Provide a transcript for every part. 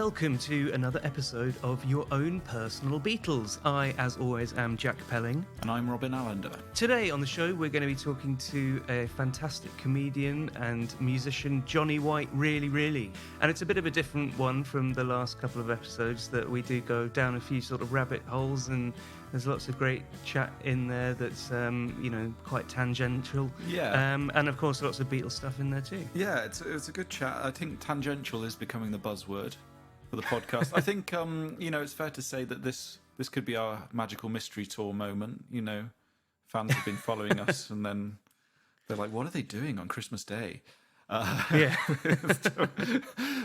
welcome to another episode of Your Own Personal Beatles. I, as always, am Jack Pelling. And I'm Robin Allender. Today on the show, we're going to be talking to a fantastic comedian and musician, Johnny White, really. And it's a bit of a different one from the last couple of episodes that we do go down a few sort of rabbit holes, and there's lots of great chat in there that's, quite tangential. Yeah. And of course, lots of Beatles stuff in there too. Yeah, it's a good chat. I think tangential is becoming the buzzword for the podcast. I think, it's fair to say that this could be our magical mystery tour moment. You know, fans have been following us, and then they're like, "What are they doing on Christmas Day?" Yeah.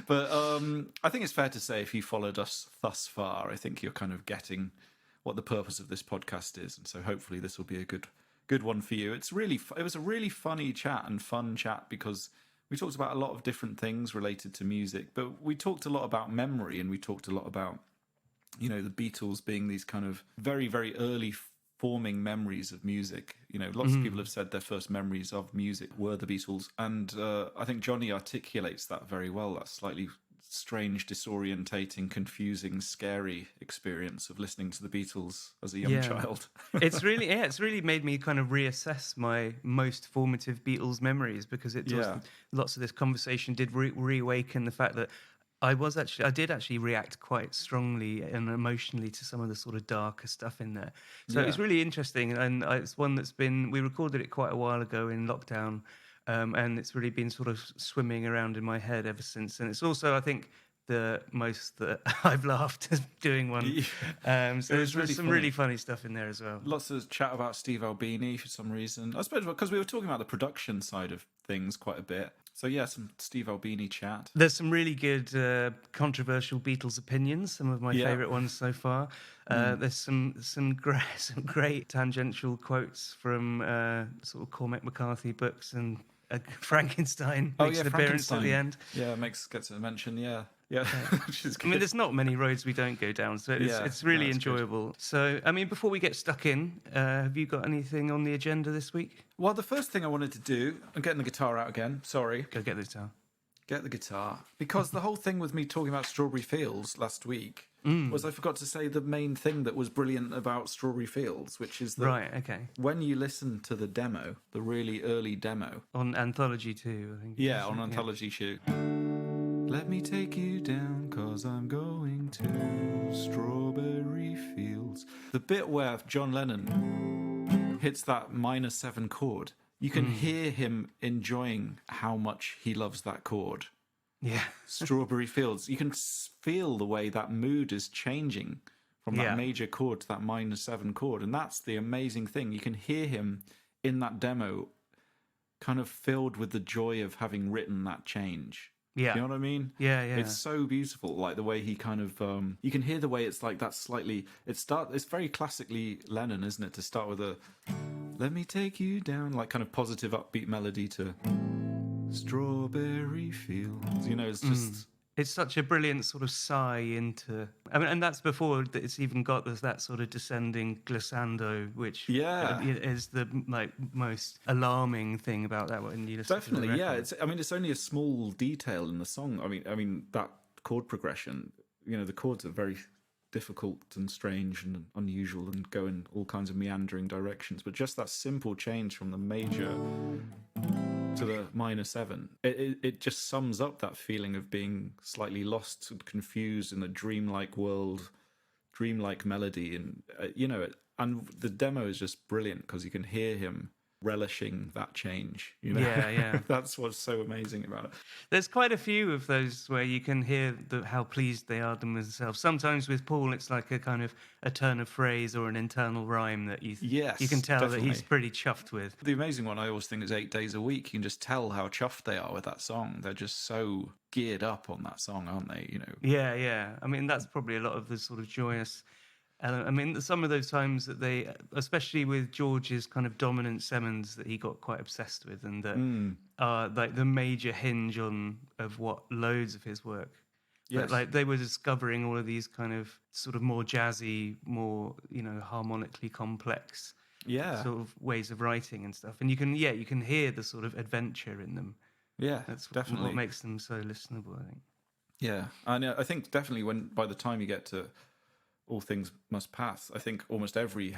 But I think it's fair to say if you followed us thus far, I think you're kind of getting what the purpose of this podcast is, and so hopefully this will be a good one for you. It was a really funny chat and fun chat because we talked about a lot of different things related to music, but we talked a lot about memory, and we talked a lot about, the Beatles being these kind of very, very early forming memories of music. Lots of people have said their first memories of music were the Beatles, and I think Johnny articulates that very well, that slightly strange, disorientating, confusing, scary experience of listening to the Beatles as a young child. It's really made me kind of reassess my most formative Beatles memories, because lots of this conversation did reawaken the fact that I did actually react quite strongly and emotionally to some of the sort of darker stuff in there. So it's really interesting, and it's one we recorded it quite a while ago in lockdown. And it's really been sort of swimming around in my head ever since. And it's also, I think, the most that I've laughed doing one. So there's some really funny stuff in there as well. Lots of chat about Steve Albini for some reason. I suppose because we were talking about the production side of things quite a bit. So yeah, some Steve Albini chat. There's some really good controversial Beatles opinions, some of my favourite ones so far. There's some great tangential quotes from sort of Cormac McCarthy books, and Frankenstein makes an appearance at the end. Yeah, gets a mention, yeah. Which is good. I mean, there's not many roads we don't go down, so it's really enjoyable. Good. So, I mean, before we get stuck in, have you got anything on the agenda this week? Well, the first thing I wanted to do, I'm getting the guitar out again, sorry. Go get the guitar. Get the guitar. Because the whole thing with me talking about Strawberry Fields last week was I forgot to say the main thing that was brilliant about Strawberry Fields, which is that when you listen to the demo, the really early demo. On Anthology 2, I think. Yeah, on Anthology 2. Let me take you down, 'cause I'm going to Strawberry Fields. The bit where John Lennon hits that minor 7 chord, you can hear him enjoying how much he loves that chord. Yeah. Strawberry Fields. You can feel the way that mood is changing from that major chord to that minor 7 chord. And that's the amazing thing. You can hear him in that demo kind of filled with the joy of having written that change. Yeah. You know what I mean? Yeah. It's so beautiful, like the way he kind of, you can hear the way it's like that slightly, it's very classically Lennon, isn't it? To start with a, let me take you down, like kind of positive upbeat melody to Strawberry Fields. It's just... It's such a brilliant sort of sigh into... I mean, and that's before it's even got that sort of descending glissando, which is the most alarming thing about that when you listen to the record. It's only a small detail in the song. I mean that chord progression, the chords are very difficult and strange and unusual and go in all kinds of meandering directions, but just that simple change from the major to the minor 7, it just sums up that feeling of being slightly lost and confused in a dreamlike world, dreamlike melody, and and the demo is just brilliant because you can hear him relishing that change. Yeah. That's what's so amazing about it. There's quite a few of those where you can hear how pleased they are themselves. Sometimes with Paul, it's like a kind of a turn of phrase or an internal rhyme that you can tell that he's pretty chuffed with. The amazing one I always think is 8 Days a Week. You can just tell how chuffed they are with that song. They're just so geared up on that song, aren't they? Yeah. I mean, that's probably a lot of the sort of joyous... I mean, some of those times that they, especially with George's kind of dominant Simmons that he got quite obsessed with, and that are like the major hinge of what loads of his work. Yes. But like they were discovering all of these kind of sort of more jazzy, more harmonically complex, sort of ways of writing and stuff. And you can hear the sort of adventure in them. Yeah, that's definitely what makes them so listenable, I think. Yeah, and I think definitely by the time you get to All Things Must Pass, I think almost every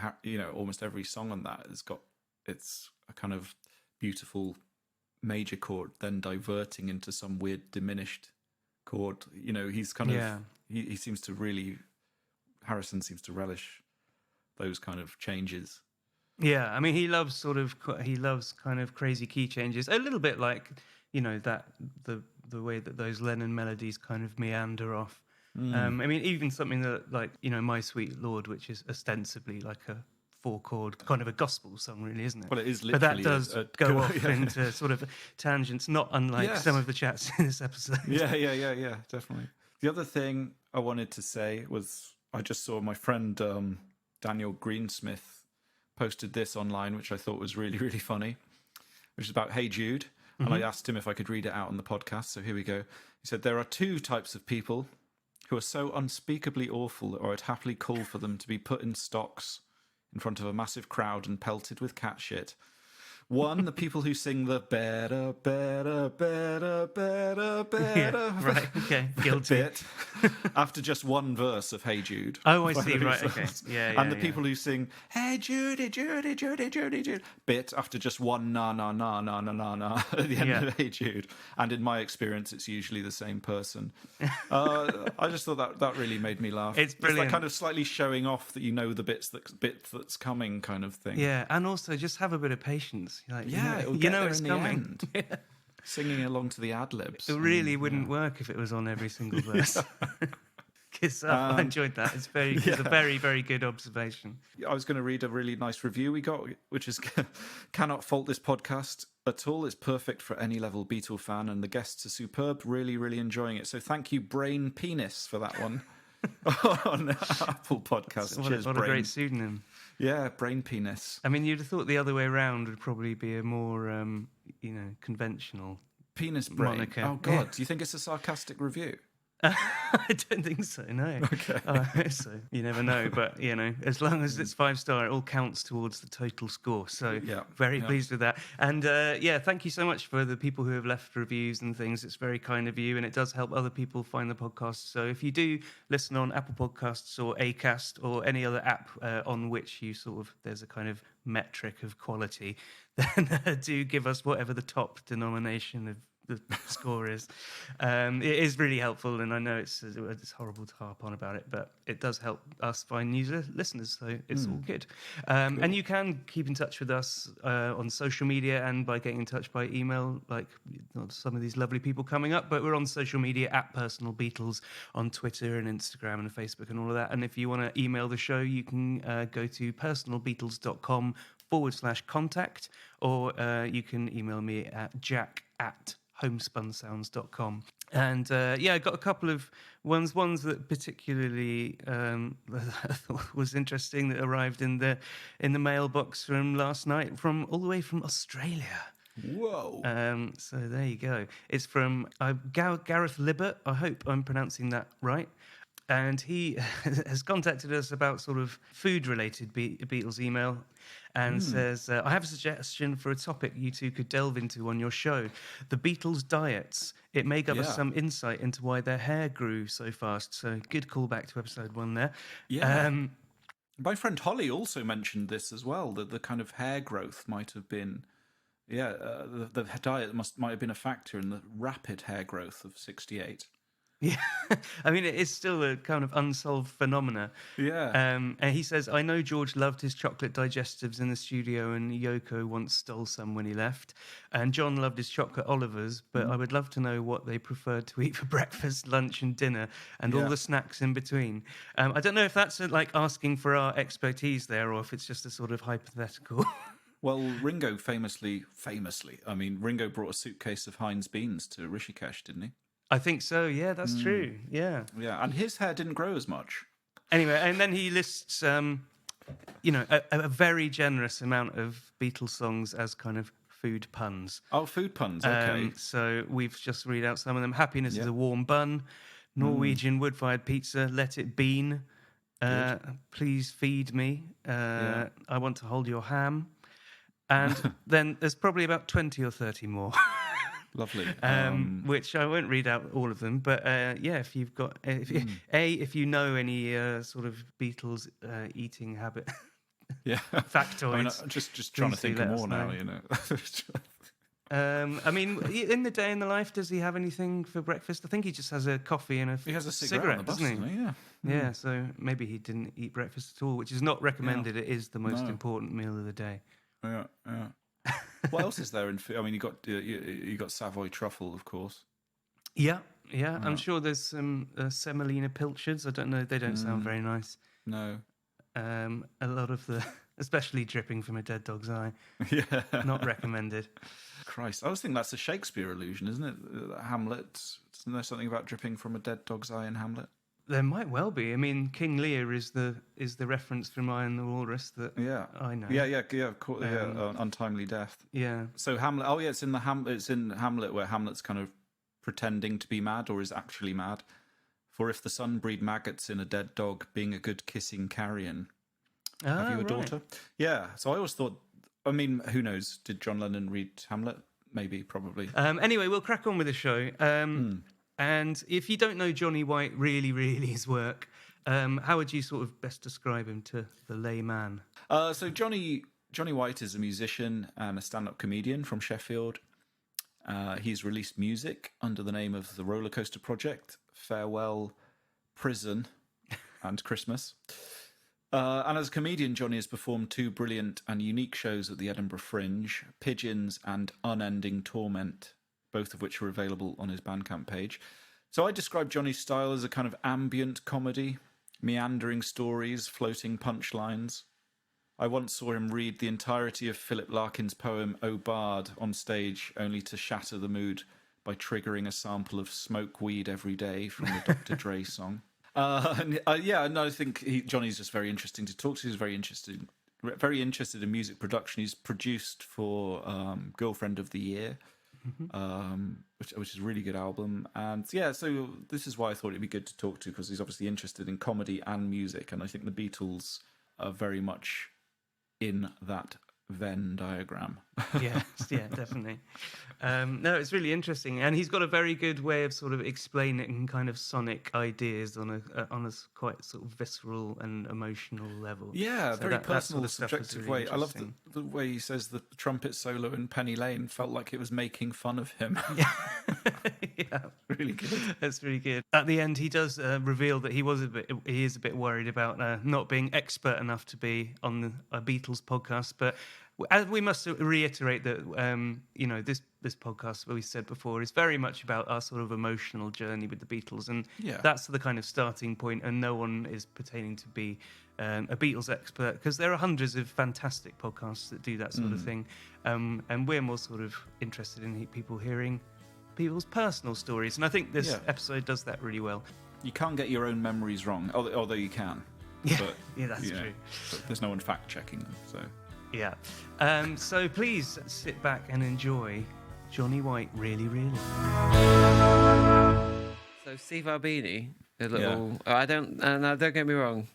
song on that it's a kind of beautiful major chord, then diverting into some weird diminished chord. He's kind of he seems to really Harrison seems to relish those kind of changes. Yeah, I mean, he loves kind of crazy key changes, a little bit like that the way that those Lennon melodies kind of meander off. I mean, even something that like My Sweet Lord, which is ostensibly like a 4-chord kind of a gospel song, really, isn't it? Well, it is But that literally does go off into sort of tangents, not unlike some of the chats in this episode. Yeah, definitely. The other thing I wanted to say was I just saw my friend Daniel Greensmith posted this online, which I thought was really, really funny, which is about Hey Jude. And I asked him if I could read it out on the podcast. So here we go. He said, "There are two types of people who are so unspeakably awful that I would happily call for them to be put in stocks in front of a massive crowd and pelted with cat shit. One, the people who sing the better, better, better, better, better right, okay, guilty bit after just one verse of Hey Jude. Oh, I see, right, okay. Yeah, and the people who sing Hey Judy, Judy, Judy, Judy, Judy bit after just one na na na na na na na at the end of Hey Jude. And in my experience, it's usually the same person. I just thought that really made me laugh. It's brilliant. It's like kind of slightly showing off that the bit that's coming kind of thing. Yeah, and also just have a bit of patience. Like, it's coming. Singing along to the ad-libs. It really wouldn't work if it was on every single verse. I enjoyed that. It's a very, very good observation. I was going to read a really nice review we got, which is cannot fault this podcast at all. It's perfect for any level Beatle fan, and the guests are superb. Really, really enjoying it. So thank you, Brain Penis, for that one on Apple Podcasts. What a great pseudonym. Yeah, Brain Penis. I mean, you'd have thought the other way around would probably be a more, conventional Penis Brain. moniker. Oh, God. Do you think it's a sarcastic review? I don't think so, no. Okay. I hope so. You never know. But, as long as it's 5-star, it all counts towards the total score. So very pleased with that. And, thank you so much for the people who have left reviews and things. It's very kind of you, and it does help other people find the podcast. So if you do listen on Apple Podcasts or Acast or any other app on which there's a kind of metric of quality, then do give us whatever the top denomination of the score is. It is really helpful, and I know it's horrible to harp on about it, but it does help us find new listeners, so it's all good. Cool. And you can keep in touch with us on social media and by getting in touch by email, like some of these lovely people coming up, but we're on social media at Personal Beatles on Twitter and Instagram and Facebook and all of that. And if you want to email the show, you can go to personalbeatles.com/contact, or you can email me at jack@homespunsounds.com. And I got a couple of ones that particularly I thought was interesting that arrived in the mailbox from last night, from all the way from Australia. Whoa. So there you go. It's from Gareth Libbert. I hope I'm pronouncing that right. And he has contacted us about sort of food-related Beatles email, and says, I have a suggestion for a topic you two could delve into on your show. The Beatles' diets. It may give us some insight into why their hair grew so fast. So good callback to episode 1 there. Yeah. My friend Holly also mentioned this as well, that the kind of hair growth might have been... the diet might have been a factor in the rapid hair growth of 68. Yeah, I mean, it's still a kind of unsolved phenomena. Yeah. And he says, I know George loved his chocolate digestives in the studio, and Yoko once stole some when he left. And John loved his chocolate Olivers, but I would love to know what they preferred to eat for breakfast, lunch, and dinner, and all the snacks in between. I don't know if that's like asking for our expertise there, or if it's just a sort of hypothetical. Well, Ringo famously, Ringo brought a suitcase of Heinz beans to Rishikesh, didn't he? I think so, yeah, that's true, yeah. Yeah, and his hair didn't grow as much. Anyway, and then he lists, a very generous amount of Beatles songs as kind of food puns. Oh, food puns, okay. So we've just read out some of them. Happiness is a warm bun, Norwegian wood-fired pizza, let it bean, please feed me, I want to hold your ham. And then there's probably about 20 or 30 more. Lovely. Which I won't read out all of them, but if you've got if you know any sort of Beatles eating habit Yeah. factoids, I mean, I'm just trying to think of more now. I mean, in the day in the life, does he have anything for breakfast? I think he just has a coffee and he has a cigarette on the bus, doesn't he? Yeah. Yeah, so maybe he didn't eat breakfast at all, which is not recommended. It is the most important meal of the day. Yeah. What else is there in food? I mean, you got Savoy truffle, of course. Yeah. I'm sure there's some semolina pilchards. I don't know. They don't sound very nice. No. A lot of the, especially dripping from a dead dog's eye. Yeah. Not recommended. Christ, I always think that's a Shakespeare illusion, isn't it? Hamlet. Isn't there something about dripping from a dead dog's eye in Hamlet? There might well be. I mean, King Lear is the reference from Lion the Walrus that I know. Yeah. Of course, untimely death. Yeah. So Hamlet. Oh yeah, it's in Hamlet where Hamlet's kind of pretending to be mad or is actually mad. For if the sun breed maggots in a dead dog, being a good kissing carrion. Have you a daughter? Yeah. So I always thought. I mean, who knows? Did John Lennon read Hamlet? Maybe, probably. Anyway, we'll crack on with the show. And if you don't know Johnny White really, really his work, how would you sort of best describe him to the layman? So Johnny White is a musician and a stand-up comedian from Sheffield. He's released music under the name of the Roller Coaster Project, Farewell, Prison, and Christmas. And as a comedian, Johnny has performed 2 brilliant and unique shows at the Edinburgh Fringe, Pigeons and Unending Torment, both of which are available on his Bandcamp page. So I describe Johnny's style as a kind of ambient comedy, meandering stories, floating punchlines. I once saw him read the entirety of Philip Larkin's poem O Bard on stage, only to shatter the mood by triggering a sample of Smoke Weed Every Day from the Dr. Dre song. And I think Johnny's just very interesting to talk to. He's very interested in music production. He's produced for Girlfriend of the Year, which is a really good album. And so this is why I thought it'd be good to talk to, because he's obviously interested in comedy and music. And I think the Beatles are very much in that Venn diagram. Yeah, definitely. No, it's really interesting, and he's got a very good way of sort of explaining kind of sonic ideas on a quite sort of visceral and emotional level. Yeah, so very personal, that sort of subjective really way. I love the way he says the trumpet solo in Penny Lane felt like it was making fun of him. Yeah, really good. That's really good. At the end, he does reveal that he is a bit worried about not being expert enough to be on a Beatles podcast, but we must reiterate that this podcast, what we said before, is very much about our sort of emotional journey with the Beatles, and that's the kind of starting point. And no one is pertaining to be a Beatles expert, because there are hundreds of fantastic podcasts that do that sort of thing, and we're more sort of interested in people hearing people's personal stories, and I think this episode does that really well. You can't get your own memories wrong, although you can. Yeah, that's true. But there's no one fact checking them, so. Yeah. So please sit back and enjoy Johnny White really, really. So Steve Albini, a little. Yeah. Now don't get me wrong.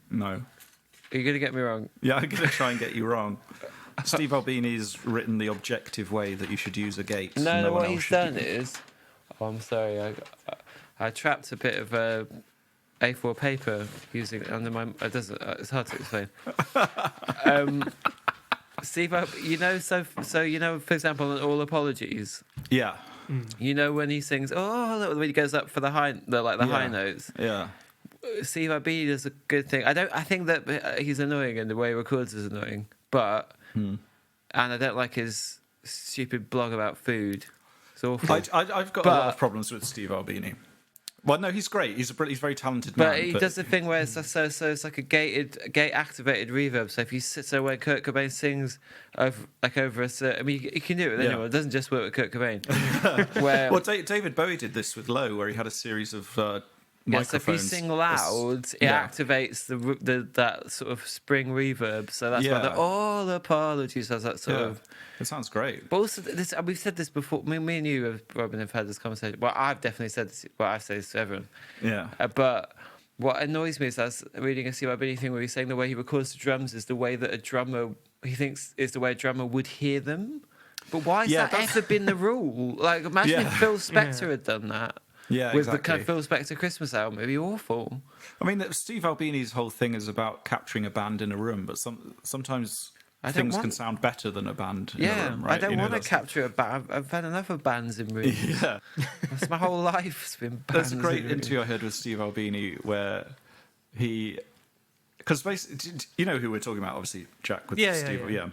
No. Are you going to get me wrong? Yeah, I'm going to try and get you wrong. Steve Albini's written the objective way that you should use a gate. No, what he's done is... Oh, I'm sorry. I trapped a bit of A4 paper using under my... it's hard to explain. Steve, for example, on All Apologies. Yeah. You know when he sings, when he goes up for the high notes. Yeah. Steve Albini does a good thing. I think that he's annoying and the way he records is annoying, but and I don't like his stupid blog about food. It's awful. I've got a lot of problems with Steve Albini. Well, no, he's great. He's a very talented man. But he does the thing where it's it's like a gate activated reverb. So if you sit when Kurt Cobain sings over a certain, I mean, you can do it with anyone. It doesn't just work with Kurt Cobain. David Bowie did this with Low, where he had a series of microphones. So if you sing loud, it activates that sort of spring reverb. So that's why the All Apologies has that sort of. It sounds great. But also, we've said this before. Me and you, Robin, have had this conversation. Well, I've definitely said this. Well, I've said this to everyone. Yeah. But what annoys me is I was reading a Steve Albini thing where he's saying the way he records the drums is the way that he thinks is the way a drummer would hear them. But why has that ever been the rule? Like, imagine if Phil Spector had done that. Yeah, with exactly. the kind of Phil Spector Christmas album, it'd be awful. I mean, Steve Albini's whole thing is about capturing a band in a room, but sometimes things can sound better than a band in a room, right? I don't want to capture a band. I've had enough of bands in rooms. Yeah. That's my whole life. It's been bands. There's a great interview I heard with Steve Albini where he... Because basically, you know who we're talking about, obviously, Jack, with Steve. Yeah.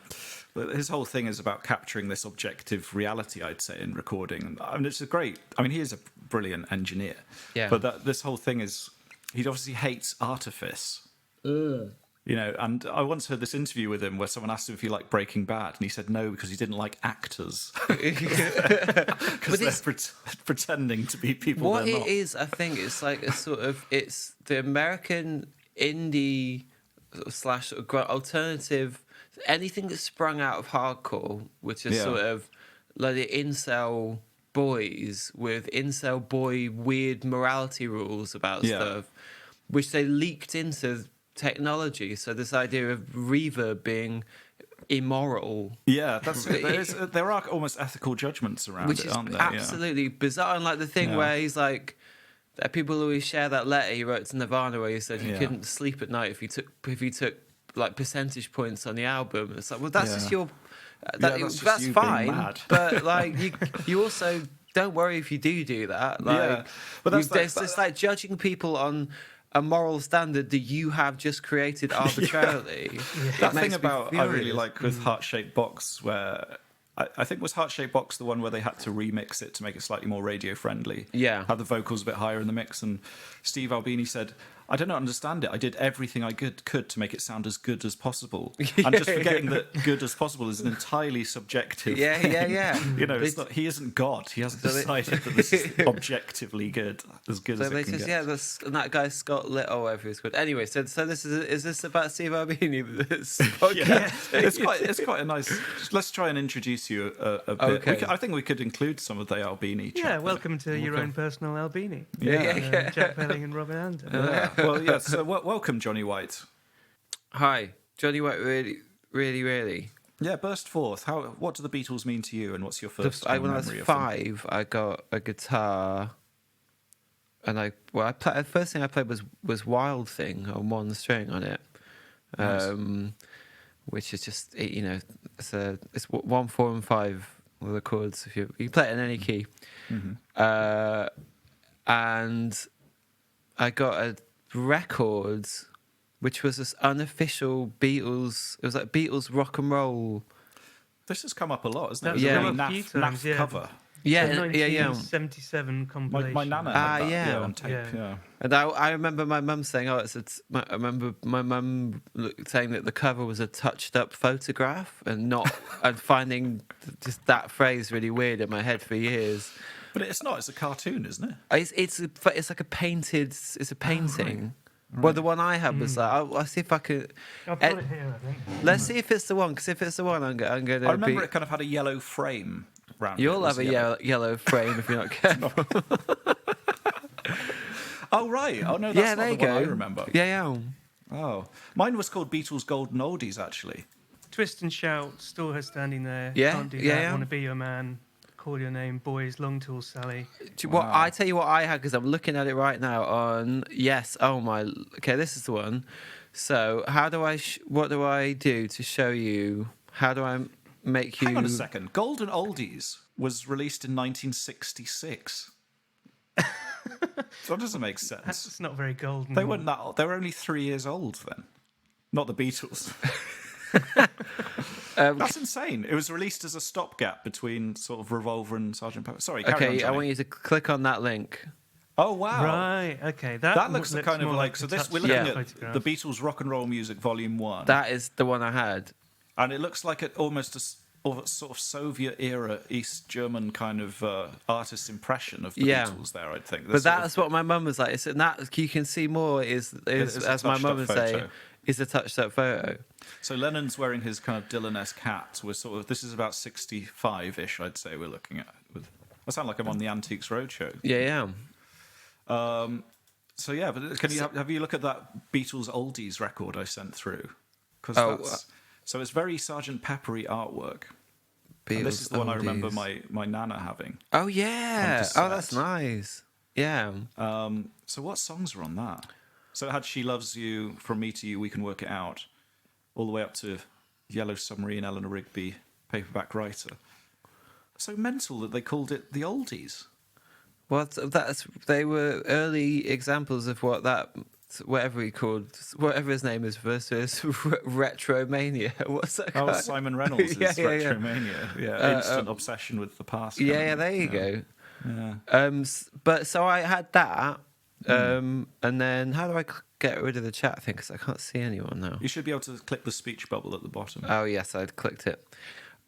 But his whole thing is about capturing this objective reality, I'd say, in recording. I mean, it's a great... I mean, he is a brilliant engineer. Yeah. But this whole thing is... He obviously hates artifice. You know, and I once heard this interview with him where someone asked him if he liked Breaking Bad, and he said no because he didn't like actors. Because they're pretending to be people what they're it not. is, I think, it's like a sort of... It's the American indie slash alternative... Anything that's sprung out of hardcore, which is sort of like the incel boys with incel boy weird morality rules about stuff, which they leaked into technology. So this idea of reverb being immoral. Yeah, there are almost ethical judgments around which it, is aren't there? absolutely bizarre. And like the thing where he's like, that people always share that letter he wrote to Nirvana where he said he couldn't sleep at night if he took like percentage points on the album. It's like, well, that's just your... that's fine, but like you also don't worry if you do that. Like, but it's like judging people on a moral standard that you have just created arbitrarily. That thing about I really like with Heart Shaped Box, where I think was Heart Shaped Box the one where they had to remix it to make it slightly more radio friendly. Yeah, had the vocals a bit higher in the mix, and Steve Albini said, I don't understand it. I did everything I could to make it sound as good as possible. I'm just forgetting that good as possible is an entirely subjective thing. You know, it's not, he isn't God. He hasn't decided that this is objectively good as it can get. And that guy Scott Little, whatever he's called. Anyway, so this is this about Steve Albini? It's quite a nice... Let's try and introduce you a bit. Okay. I think we could include some of the Albini chat. Yeah, welcome to your own personal Albini. Yeah. Jack Belling and Robin Anderson. Well, yeah, so welcome, Johnny White. Hi, Johnny White, really. Yeah, burst forth. What do the Beatles mean to you, and what's your first when I was memory of 5, I got a guitar, and the first thing I played was Wild Thing on one string on it, Nice. which is just it's 1, 4, and 5 were the chords. If you play it in any key, and I got a record which was this unofficial Beatles. It was like Beatles rock and roll. This has come up a lot, hasn't it? That's It was come a up a few really times, naff cover. Yeah, 1977 compilation. My nana had that on tape. Yeah. And I remember my mum saying, I remember my mum saying that the cover was a touched-up photograph, and finding just that phrase really weird in my head for years. But it's not. It's a cartoon, isn't it? It's like a painted. It's a painting. Right. Well, the one I had was like. I'll see if I could. I've got it here, I think. Let's see if it's the one. Because if it's the one, I'm going to. I remember it kind of had a yellow frame round. You'll have a yellow frame if you're not careful. Oh right. Oh no, that's not the one I remember. Yeah. Oh, mine was called Beatles Golden Oldies actually. Twist and Shout, Still Her Standing There. Yeah, Can't Do That. Wanna Be Your Man. Call Your Name, Boys, Long Tall Sally. What I tell you what I had, because I'm looking at it right now on okay, this is the one. So how do I what do I do to show you? How do I make you? Hang on a second. Golden Oldies was released in 1966. So that doesn't make sense. That's just not very golden. They weren't that old. They were only 3 years old then. Not the Beatles. That's insane. It was released as a stopgap between sort of Revolver and Sgt. Pepper. Sorry, carry on, I want you to click on that link. Oh wow! Right. Okay. That looks kind of like so. We're looking at photograph. the Beatles Rock and Roll Music Volume 1. That is the one I had, and it looks like almost a sort of Soviet era East German kind of artist's impression of the Beatles. There, I think. But that's what my mum was like. It's that you can see more is as my mum would say. Is a touched-up photo. So Lennon's wearing his kind of Dylan-esque hat. We're sort of... This is about 65-ish, I'd say, we're looking at. I sound like I'm on the Antiques Roadshow. Yeah. So, yeah, but have you look at that Beatles Oldies record I sent through? So it's very Sgt. Peppery artwork. Beatles And this is the one I remember oldies. my nana having. Oh yeah. cassette. Oh, that's nice. Yeah. So what songs are on that? So it had She Loves You, From Me to You, We Can Work It Out, all the way up to Yellow Submarine, Eleanor Rigby, Paperback Writer. So mental that they called it the oldies. Well, they were early examples of whatever his name is versus Retromania. What's that? Oh, Simon Reynolds' Retromania. Yeah. Instant obsession with the past. Yeah, there you go. Yeah. But so I had that, and then how do I get rid of the chat thing? Because I can't see anyone now. You should be able to click the speech bubble at the bottom. Oh yes, I'd clicked it.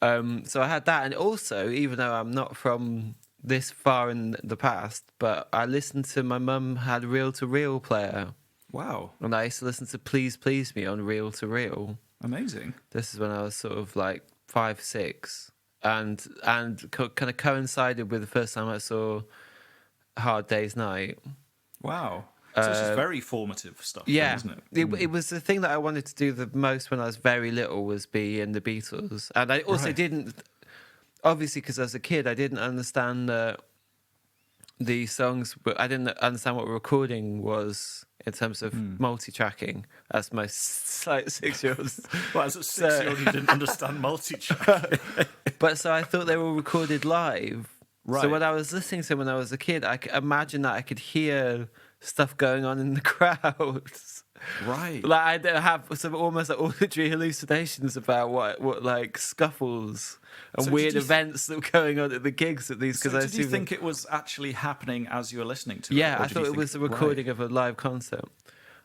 So I had that, and also, even though I'm not from this far in the past, but I listened to my mum had reel-to-reel player. Wow. And I used to listen to Please Please Me on reel-to-reel. Amazing. This is when I was sort of like 5, 6. And kind of coincided with the first time I saw Hard Day's Night. Wow. So this is very formative stuff, Yeah. isn't it? It was the thing that I wanted to do the most when I was very little was be in the Beatles. And I also didn't... Obviously, because as a kid, I didn't understand the songs, but I didn't understand what recording was in terms of multi-tracking, as most like 6-year-olds. Well, as a 6-year-old, you didn't understand multi-track. But so I thought they were recorded live. Right. So when I was listening to them when I was a kid, I could imagine that I could hear stuff going on in the crowds. Right. Like I have some almost like auditory hallucinations about what like scuffles and So weird did you events that were going on at the gigs at these. So Because did you think it was actually happening as you were listening to it? Yeah, or I did thought you it think- was a recording of a live concert.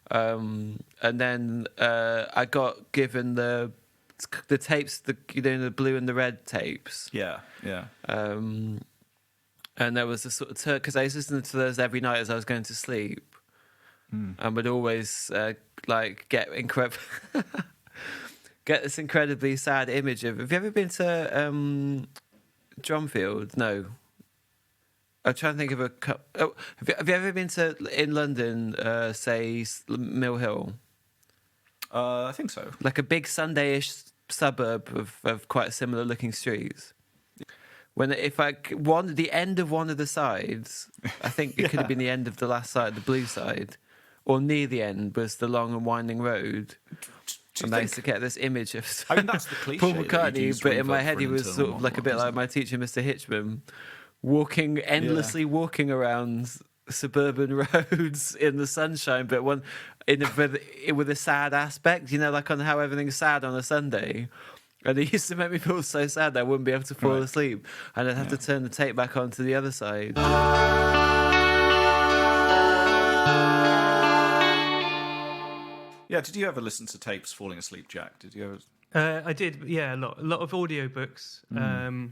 And then I got given the tapes, the blue and the red tapes. Yeah, yeah. And there was a sort of because I used to listen to those every night as I was going to sleep, and would always like get this incredibly sad image of. Have you ever been to Drumfield? No. I'm trying to think of a. Have you ever been to in London? Say Mill Hill, I think so. like a big Sunday-ish suburb of quite similar looking streets. The end of one of the sides, I think it could have been the end of the last side, the blue side, or near the end was the long and winding road. And I used to get this image of I mean, that's the cliche. Paul that you'd McCartney, use but in my reverb head for he an was internal sort of like a bit monologue, like my teacher, Mr. Hitchman, endlessly walking around suburban roads in the sunshine, but with a sad aspect, like on how everything's sad on a Sunday. And it used to make me feel so sad that I wouldn't be able to fall asleep. And I'd have to turn the tape back on to the other side. Yeah, did you ever listen to tapes falling asleep, Jack? Did you ever? I did, yeah, a lot of audiobooks, and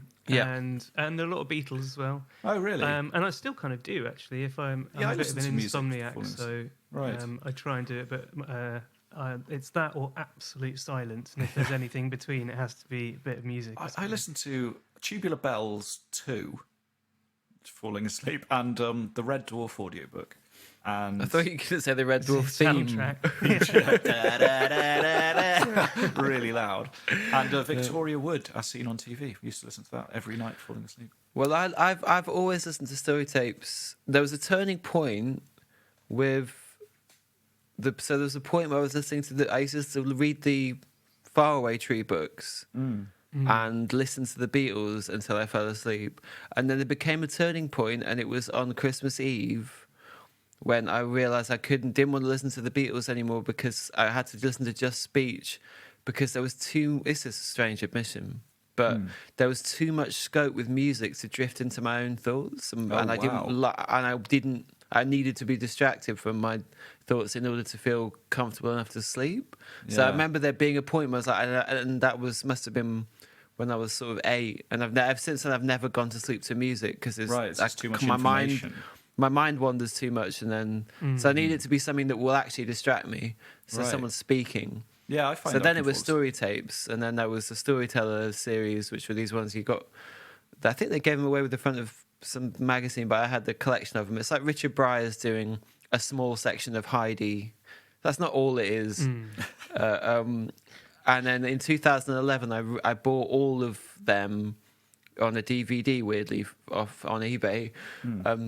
a lot of Beatles as well. Oh, really? And I still kind of do actually. If I'm I a bit of listen an to music insomniac, falling so Right. I try and do it. But it's that or absolute silence, and if there's anything between, it has to be a bit of music. I listened to Tubular Bells 2, falling asleep, and the Red Dwarf audiobook. And I thought you could say the Red Dwarf theme. soundtrack. really loud. And Victoria Wood, as seen on TV. We used to listen to that every night falling asleep. Well, I've always listened to story tapes. There was a turning point with so there was a point where I was listening to I used to read the Faraway Tree books and listen to the Beatles until I fell asleep. And then there became a turning point, and it was on Christmas Eve when I realised I didn't want to listen to the Beatles anymore because I had to listen to Just Speech because there was this is a strange admission, but there was too much scope with music to drift into my own thoughts, and I needed to be distracted from my thoughts in order to feel comfortable enough to sleep. So I remember there being a point where I was like, and that must have been when I was sort of 8, and since then I've never gone to sleep to music because it's just too much my information. My mind wanders too much, and then so I need it to be something that will actually distract me. So someone's speaking. Yeah, I find. So then it was story tapes, and then there was the Storyteller series, which were these ones you got. I think they gave them away with the front of some magazine, but I had the collection of them. It's like Richard Breyer's doing a small section of Heidi. That's not all it is. And then in 2011, I bought all of them on a DVD, weirdly, off on eBay.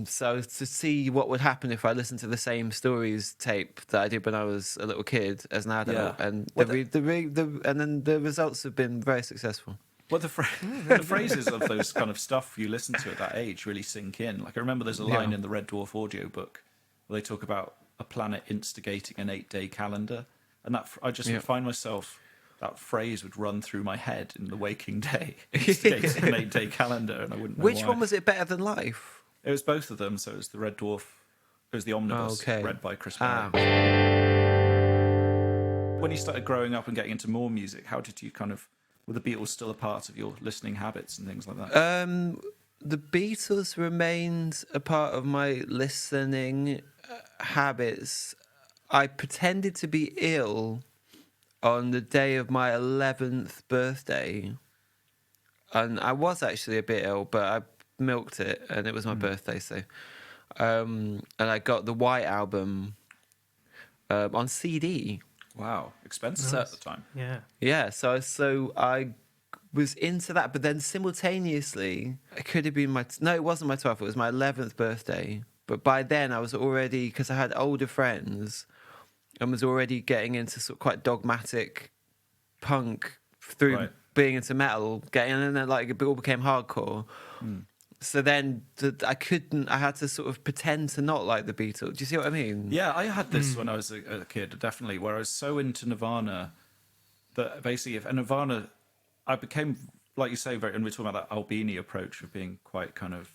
So to see what would happen if I listened to the same stories tape that I did when I was a little kid as an adult, and and then the results have been very successful. Well, the phrases of those kind of stuff you listen to at that age really sink in. Like I remember there's a line in the Red Dwarf audiobook where they talk about a planet instigating an 8-day calendar, and that I just would find myself. That phrase would run through my head in the waking day. Instigating an 8-day calendar, and I wouldn't know Which why. one was it better than Life? It was both of them. So it was the Red Dwarf. It was the omnibus read by Chris Barry. When you started growing up and getting into more music, how did you were the Beatles still a part of your listening habits and things like that? The Beatles remained a part of my listening habits. I pretended to be ill on the day of my 11th birthday, and I was actually a bit ill, but I milked it, and it was my birthday, so and I got the White Album on CD. Wow, expensive at the time. Yeah. So I was into that, but then simultaneously, it could have been no, it wasn't my 12th. It was my 11th birthday. But by then, I was already, because I had older friends, and was already getting into sort of quite dogmatic punk through being into metal, and then like it all became hardcore. So then I had to sort of pretend to not like the Beatles. Do you see what I mean? Yeah, I had this when I was a kid, definitely, where I was so into Nirvana that basically, if Nirvana, I became, like you say, and we're talking about that Albini approach of being quite kind of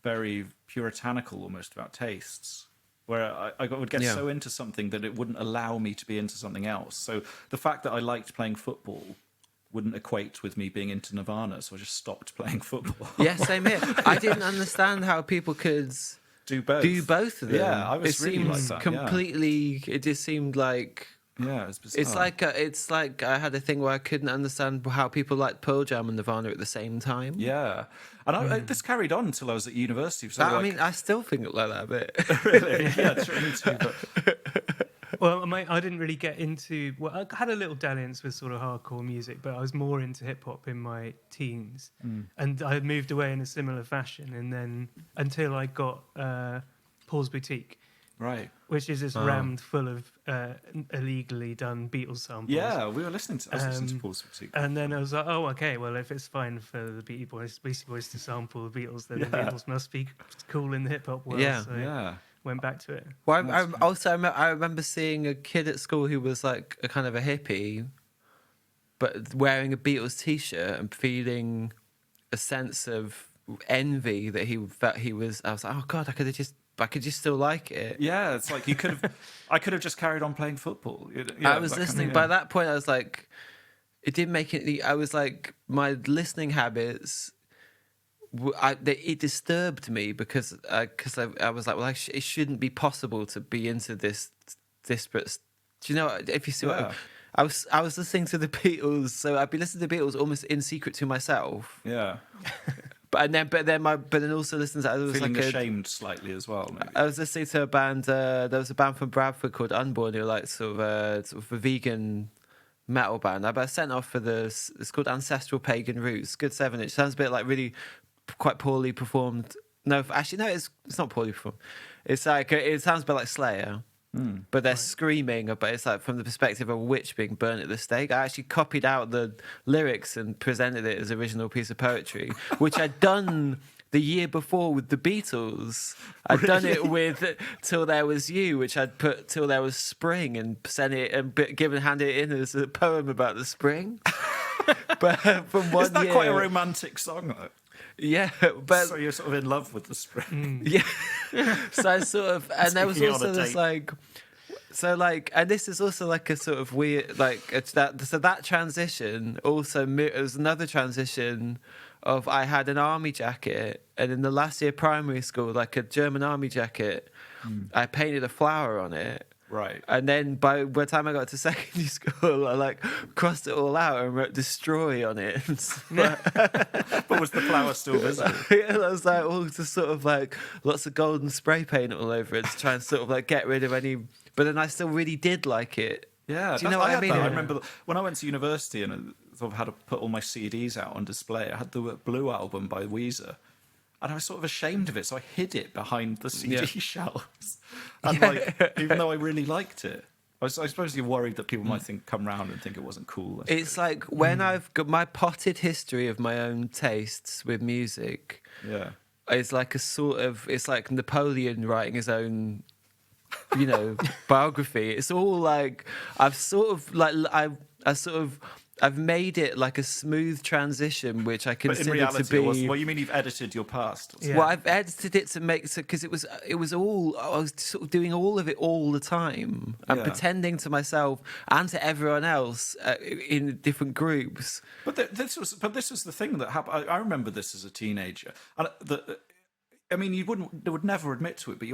very puritanical almost about tastes. Where I would get so into something that it wouldn't allow me to be into something else. So the fact that I liked playing football wouldn't equate with me being into Nirvana, so I just stopped playing football. Yeah, same here. I didn't understand how people could do both of them. Yeah, I was really like that. Completely, it just seemed like... Yeah, it was bizarre. It's like I had a thing where I couldn't understand how people liked Pearl Jam and Nirvana at the same time. Yeah, and this carried on until I was at university. So I mean, I still think like that a bit. Really? Yeah, true, me too. But... Well, I didn't really get into... Well, I had a little dalliance with sort of hardcore music, but I was more into hip-hop in my teens. And I moved away in a similar fashion, and then until I got Paul's Boutique. Right. Which is just rammed full of illegally done Beatles samples. Yeah, I was listening to Paul's Boutique. And then I was like, oh, okay, well, if it's fine for the Beastie Boys to sample the Beatles, then the Beatles must be cool in the hip-hop world. So went back to it. Well, I remember seeing a kid at school who was like a kind of a hippie, but wearing a Beatles T-shirt and feeling a sense of envy that he felt he was... I was like, oh, God, I could just still like it. Yeah, it's like I could have just carried on playing football. I was listening. By that point, I was like, it didn't make it. I was like, my listening habits, it disturbed me because I was like, well, it shouldn't be possible to be into this disparate. Do you know? If you see what I was listening to the Beatles, so I'd be listening to the Beatles almost in secret to myself. Yeah. But then also listening to... I was feeling like ashamed slightly as well, maybe. I was listening to a band, there was a band from Bradford called Unborn, who were like sort of a vegan metal band. I sent off for this, it's called Ancestral Pagan Roots, good 7-inch. Sounds a bit like really quite poorly performed. No, actually, no, it's not poorly performed. It's like, it sounds a bit like Slayer. But they're screaming, but it's like from the perspective of a witch being burnt at the stake. I actually copied out the lyrics and presented it as an original piece of poetry, which I'd done the year before with the Beatles. I'd done it with Till There Was You, which I'd put Till There Was Spring and sent it and handed it in as a poem about the spring. But from one Isn't that year, quite a romantic song, though? Yeah, but so you're sort of in love with the spring. Yeah. So I sort of, and there was also this like, so like, and this is also like a sort of weird, like that transition also it was another transition of I had an army jacket, and in the last year of primary school, like a German army jacket, I painted a flower on it. Right. And then by the time I got to secondary school, I like crossed it all out and wrote destroy on it. But was the flower still visible? Yeah, I was like, all just sort of like lots of golden spray paint all over it to try and sort of like get rid of any. But then I still really did like it Yeah, Do you know what I mean? I remember when I went to university and I sort of had to put all my CDs out on display. I had the Blue album by Weezer, and I was sort of ashamed of it, so I hid it behind the CD shelves. And even though I really liked it, I suppose you're worried that people might come round and think it wasn't cool. It's like when I've got my potted history of my own tastes with music. Yeah, It's like it's like Napoleon writing his own, biography. It's all like I've made it like a smooth transition, which I but consider in reality, to be. Well, you mean you've edited your past? Yeah. Well, I've edited it to make because it was all I was sort of doing all of it all the time and pretending to myself and to everyone else in different groups. But this was the thing that happened. I remember this as a teenager, and I mean, they would never admit to it, but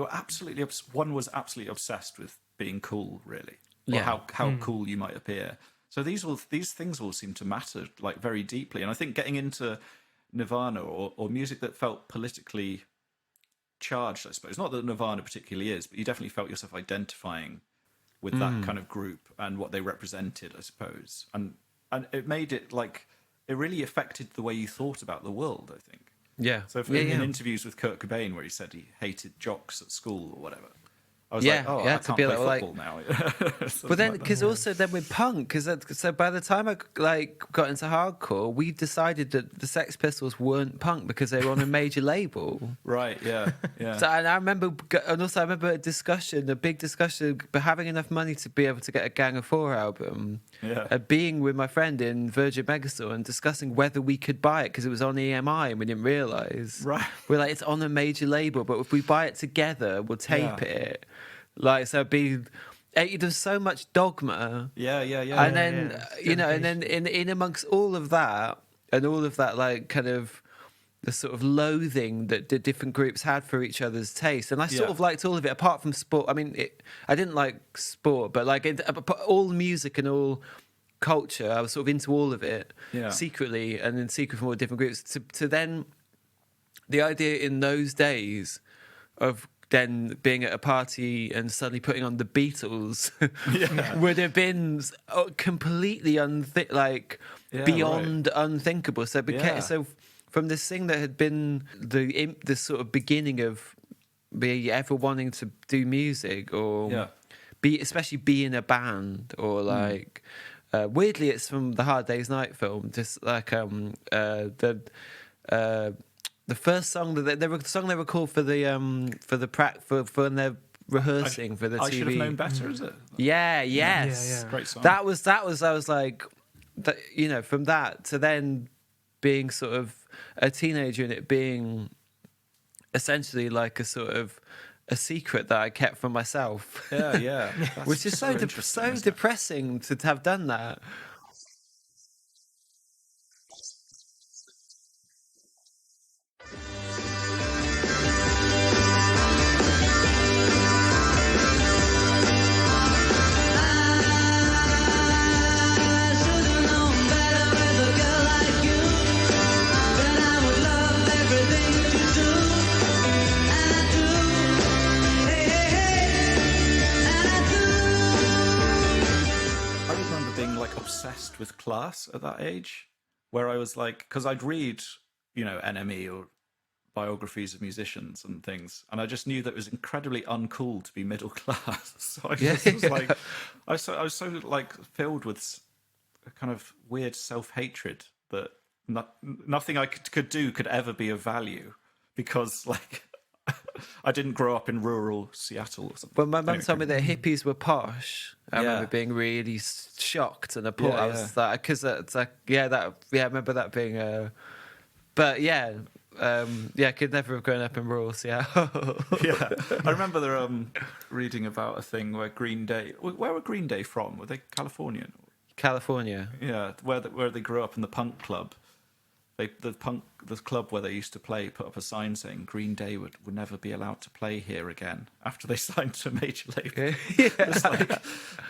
one was absolutely obsessed with being cool, really, or how cool you might appear. So these things all seem to matter like very deeply, and I think getting into Nirvana or music that felt politically charged, I suppose, not that Nirvana particularly is, but you definitely felt yourself identifying with that kind of group and what they represented, I suppose, and it made it like it really affected the way you thought about the world, I think. Yeah. So in interviews with Kurt Cobain, where he said he hated jocks at school or whatever, I was like, I can't play football now. But then, because also then with punk, so by the time I got into hardcore, we decided that the Sex Pistols weren't punk because they were on a major label. Right? Yeah. So and I remember a big discussion, but having enough money to be able to get a Gang of Four album. Yeah. Being with my friend in Virgin Megastore and discussing whether we could buy it because it was on EMI and we didn't realise. Right. We're like, it's on a major label, but if we buy it together, we'll tape it. Like, so there's so much dogma. Yeah. And then, and then in amongst all of that, like kind of the sort of loathing that the different groups had for each other's taste. And I sort of liked all of it, apart from sport. I mean, I didn't like sport, but like all music and all culture, I was sort of into all of it secretly, and in secret from all different groups. To then, the idea in those days of then being at a party and suddenly putting on the Beatles would have been completely beyond unthinkable. So so from this thing that had been the sort of beginning of me ever wanting to do music or especially be in a band or like weirdly it's from the Hard Day's Night film, just like the first song that they recorded for when they're rehearsing for the TV. I Should Have Known Better, is it? Yes. Great song. That was. I was like, from that to then being sort of a teenager and it being essentially like a sort of a secret that I kept from myself. Yeah. Which is so depressing to have done that. Obsessed with class at that age, where I was like, because I'd read, NME or biographies of musicians and things, and I just knew that it was incredibly uncool to be middle class. So I just was like, I was so like filled with a kind of weird self-hatred that nothing I could do could ever be of value because like I didn't grow up in rural Seattle or something. When my mum told me that hippies were posh, I remember being really shocked and appalled. I was like, because it's like, I remember that being but I could never have grown up in rural Seattle. I remember reading about a thing where Green Day. Where were Green Day from? Were they Californian? California. Yeah, where they grew up in the punk club. The club where they used to play put up a sign saying Green Day would never be allowed to play here again after they signed to a major label. It's like,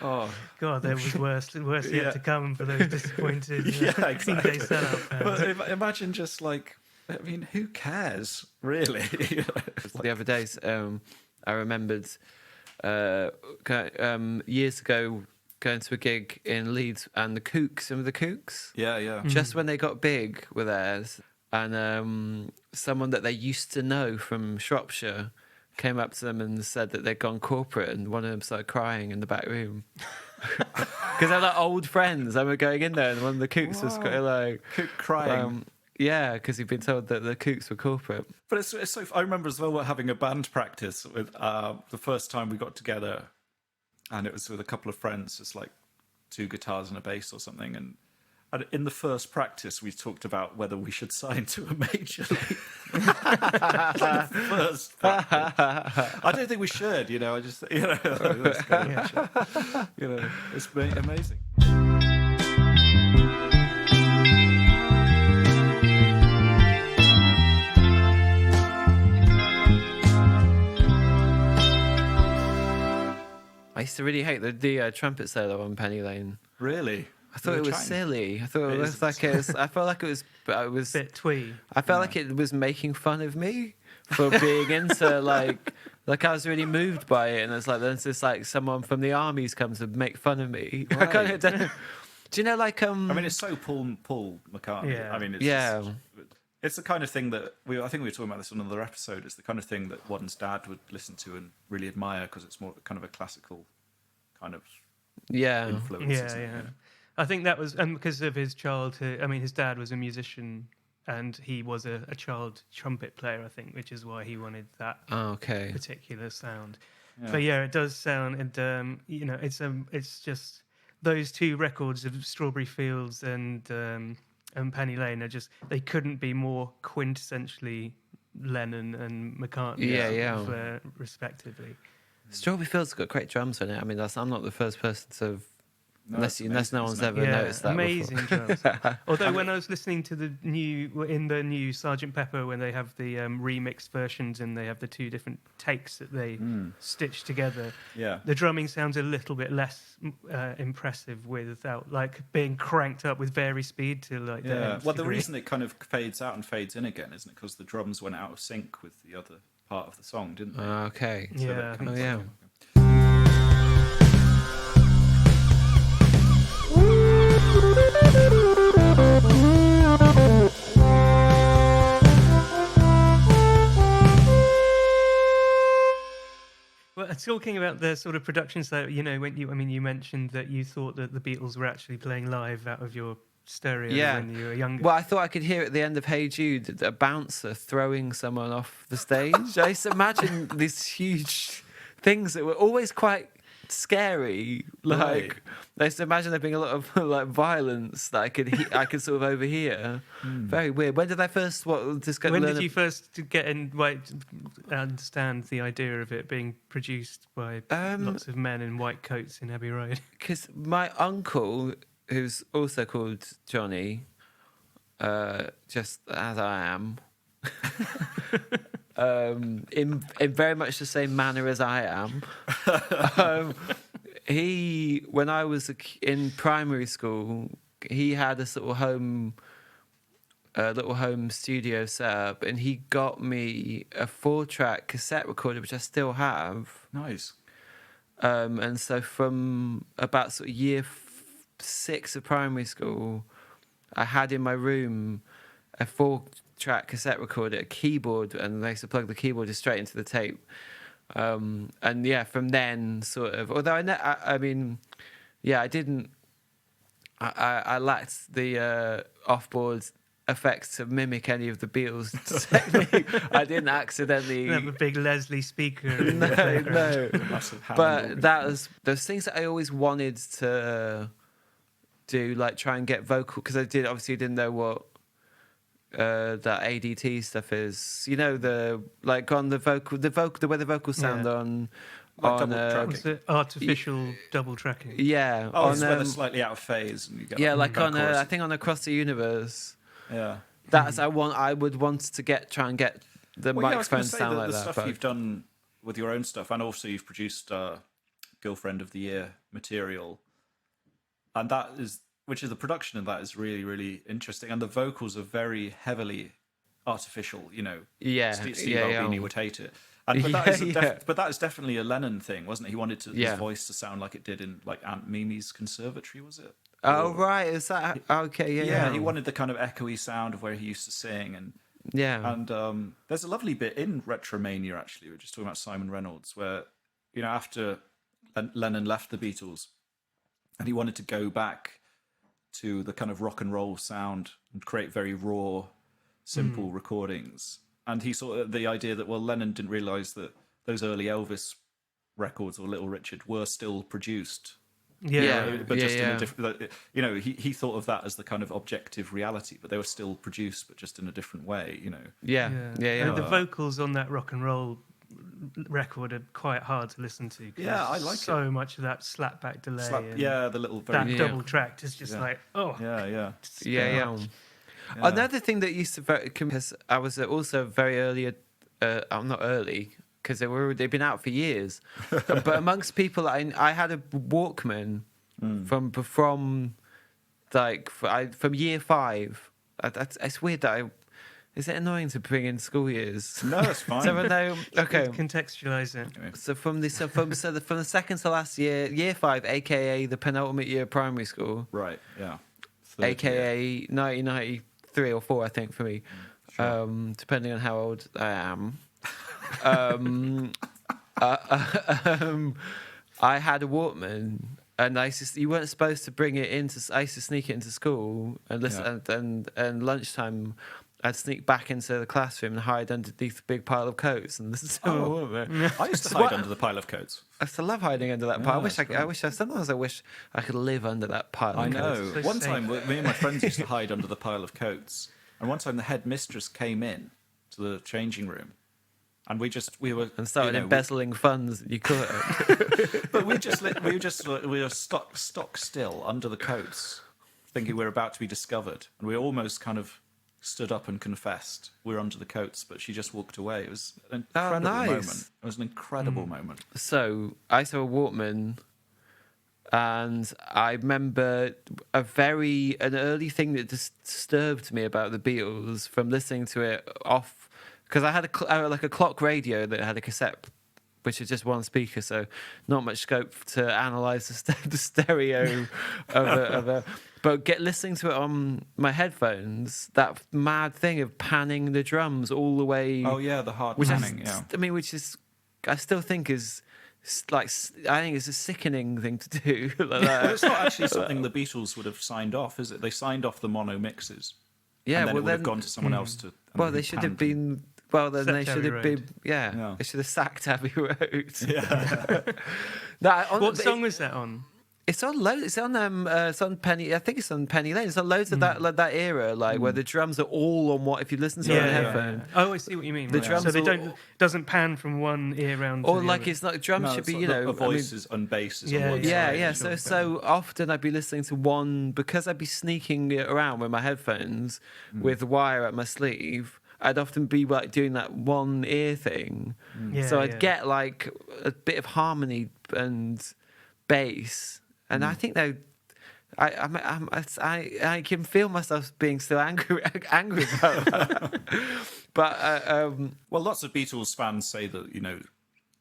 oh God, there was worse yet to come for those disappointed exactly. Green Day setup. But imagine just like, I mean, who cares really? The other days, I remembered years ago going to a gig in Leeds, and the Kooks, remember the Kooks? Yeah. Just when they got big were theirs, and someone that they used to know from Shropshire came up to them and said that they'd gone corporate, and one of them started crying in the back room. Because they're like old friends. I were going in there, and one of the Kooks was kind of like crying. Yeah, because he'd been told that the Kooks were corporate. But it's so. I remember as well having a band practice with the first time we got together, and it was with a couple of friends, just like 2 guitars and a bass or something. And in the first practice, we talked about whether we should sign to a major league. Like the first practice. I don't think we should. I just it's it's amazing. I used to really hate the trumpet solo on Penny Lane. Really? I thought it was silly. I thought it was like I felt like it was a bit twee. I felt like it was making fun of me for being into like I was really moved by it, and it's like there's this like someone from the armies comes to make fun of me. Right. I kind of don't know. Do you know like I mean, it's so Paul McCartney. Yeah. I mean, it's the kind of thing that I think we were talking about this on another episode. It's the kind of thing that one's dad would listen to and really admire because it's more kind of a classical kind of influence. Yeah. I think that was because of his childhood. I mean, his dad was a musician, and he was a child trumpet player, I think, which is why he wanted that particular sound. Yeah. But yeah, it does sound, and it's just those 2 records of Strawberry Fields and Penny Lane are just, they couldn't be more quintessentially Lennon and McCartney, respectively. Strawberry Fields got great drums on it. I mean, I'm not the first person to. Unless no one's ever noticed that. Amazing drums. Although when I was listening to the new Sgt. Pepper, when they have the remixed versions and they have the 2 different takes that they stitch together, the drumming sounds a little bit less impressive without like being cranked up with very speed to like the nth the degree. reason it kind of fades out and fades in again, isn't it? Because the drums went out of sync with the other part of the song, didn't they? Okay. So yeah. Well, talking about the sort of production side, when you mentioned that you thought that the Beatles were actually playing live out of your stereo when you were younger. Well, I thought I could hear at the end of Hey Jude a bouncer throwing someone off the stage. I used to imagine these huge things that were always quite scary. Like I used to imagine there being a lot of like violence that I could sort of overhear. Very weird. When did I first did you first understand the idea of it being produced by lots of men in white coats in Abbey Road? Because my uncle, who's also called Johnny, just as I am, in very much the same manner as I am. When I was in primary school, he had a sort of little home studio set up, and he got me a 4-track cassette recorder, which I still have. Nice. And so from about sort of year 6 of primary school, I had in my room a 4-track cassette recorder, a keyboard, and I used to plug the keyboard just straight into the tape. And from then sort of, although I lacked the off-board effects to mimic any of the Beatles technique. I didn't accidentally have a big Leslie speaker. No. But that was those things that I always wanted to do, like try and get vocal, because I didn't know what that ADT stuff is. You know, the way the vocals sound on artificial double tracking. Yeah. Oh, it's where they're slightly out of phase and you get I think on Across the Universe. Yeah. That's I would want to try and get the microphone sound like that. The stuff you've done with your own stuff, and also you've produced Girlfriend of the Year material, and the production of that is really, really interesting, and the vocals are very heavily artificial. Steve yeah. Albini would hate it. But that is definitely a Lennon thing, wasn't it? He wanted his voice to sound like it did in like Aunt Mimi's conservatory, was it? Right. Is that okay? Yeah. He wanted the kind of echoey sound of where he used to sing, and there's a lovely bit in Retromania, actually. We're just talking about Simon Reynolds, where after Lennon left the Beatles, and he wanted to go back to the kind of rock and roll sound and create very raw, simple recordings. And he saw the idea that, Lennon didn't realise that those early Elvis records or Little Richard were still produced. But just in a different... he thought of that as the kind of objective reality, but they were still produced, but just in a different way, Yeah. And the vocals on that rock and roll record are quite hard to listen to. Yeah, I like so much of that slapback delay. The little... Very, that double track is just like, Yeah. Another thing that used to because I was also very early. I'm not early because they've been out for years. But amongst people, I had a Walkman from year 5. It's weird that is it annoying to bring in school years? No, it's fine. Okay. Contextualize it. So from the second to last year 5, aka the penultimate year of primary school. Right. Yeah. AKA 1993 or 4, I think, for me, depending on how old I am. I had a Walkman, and you weren't supposed to bring it into. I used to sneak it into school and listen, and lunchtime, I'd sneak back into the classroom and hide underneath a big pile of coats and listen to a Walkman. I used to hide under the pile of coats. I still love hiding under that pile. Sometimes I wish I could live under that pile. I know. So one time, me and my friends used to hide under the pile of coats, and one time the headmistress came in to the changing room, and we were started embezzling funds. You could, but we were stock still under the coats, thinking we were about to be discovered, and we almost kind of stood up and confessed we're under the coats, but she just walked away. It was an incredible moment. It was an incredible moment. So I saw a Walkman, and I remember an early thing that disturbed me about the Beatles from listening to it off, because I had a clock radio that had a cassette, which is just one speaker, so not much scope to analyse the stereo of a. But listening to it on my headphones, that mad thing of panning the drums all the way. Oh yeah, the hard panning. I still think is I think it's a sickening thing to do. Well, it's not actually something the Beatles would have signed off, is it? They signed off the mono mixes. Yeah, and then it would have gone to someone else to. Well, they should have been. Well, then they should have been. Yeah, they should have sacked Abbey Road. Yeah. What song was that on? It's on loads. It's on Penny. I think it's on Penny Lane. It's on loads of that era, where the drums are all on what if you listen to it on headphone. Yeah. Oh, I see what you mean. The drums, so doesn't pan from one ear round. Or to the other. it's not drums should be the voices and basses. Yeah, on one side. Sure. So often I'd be listening to one because I'd be sneaking around with my headphones with the wire at my sleeve. I'd often be doing that one ear thing. So I'd get a bit of harmony and bass. And I think I can feel myself being still angry about that. But lots of Beatles fans say that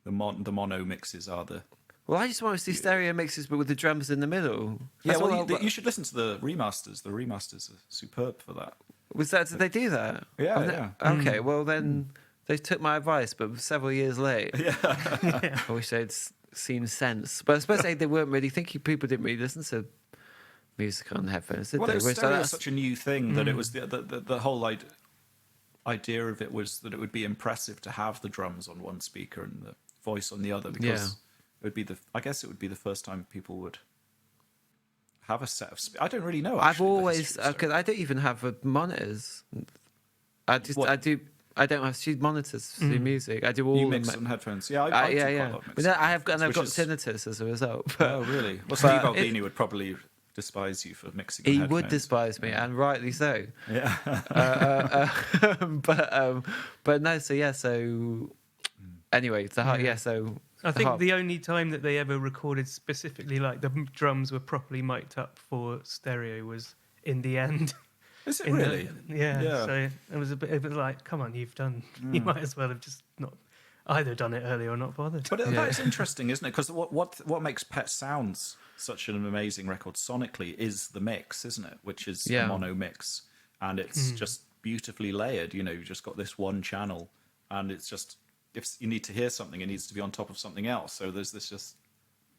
the mono mixes are the. Well, I just want to see stereo mixes, but with the drums in the middle. Yeah, you should listen to the remasters. The remasters are superb for that. Did they do that? Yeah. Okay, well then they took my advice, but several years late. Yeah. I wish they'd seen sense. But I suppose they weren't really thinking. People didn't really listen to music on headphones, did they? Stereo was such a new thing that it was the whole idea of it was that it would be impressive to have the drums on one speaker and the voice on the other, because it would be the first time people would have a set of. I don't really know. I've always because I don't even have monitors. I don't have monitors to do music. I do all. You mix on headphones. Yeah, I do quite a lot of mixing. I've got tinnitus as a result. Oh, really? Well, Steve Albini would probably despise you for mixing. He would despise me, and rightly so. Yeah. But no. So anyway, so. I think the only time that they ever recorded specifically the drums were properly mic'd up for stereo was in the end. Is it really? Yeah. So it was a bit like, come on, you've done. You might as well have just not either done it earlier or not bothered. But that is interesting, isn't it? Because what makes Pet Sounds such an amazing record sonically is the mix, isn't it? Which is a mono mix, and it's just beautifully layered. You've just got this one channel, and it's just, if you need to hear something, it needs to be on top of something else. So there's this just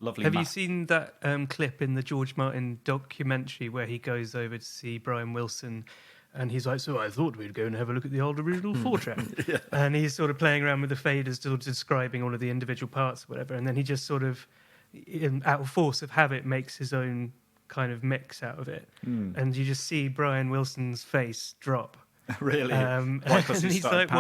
lovely. Have you seen that clip in the George Martin documentary where he goes over to see Brian Wilson? And he's like, so I thought we'd go and have a look at the old original 4-track. And he's sort of playing around with the faders, sort of describing all of the individual parts or whatever. And then he just sort of, out of force of habit, makes his own kind of mix out of it. And you just see Brian Wilson's face drop. Really? And he's like,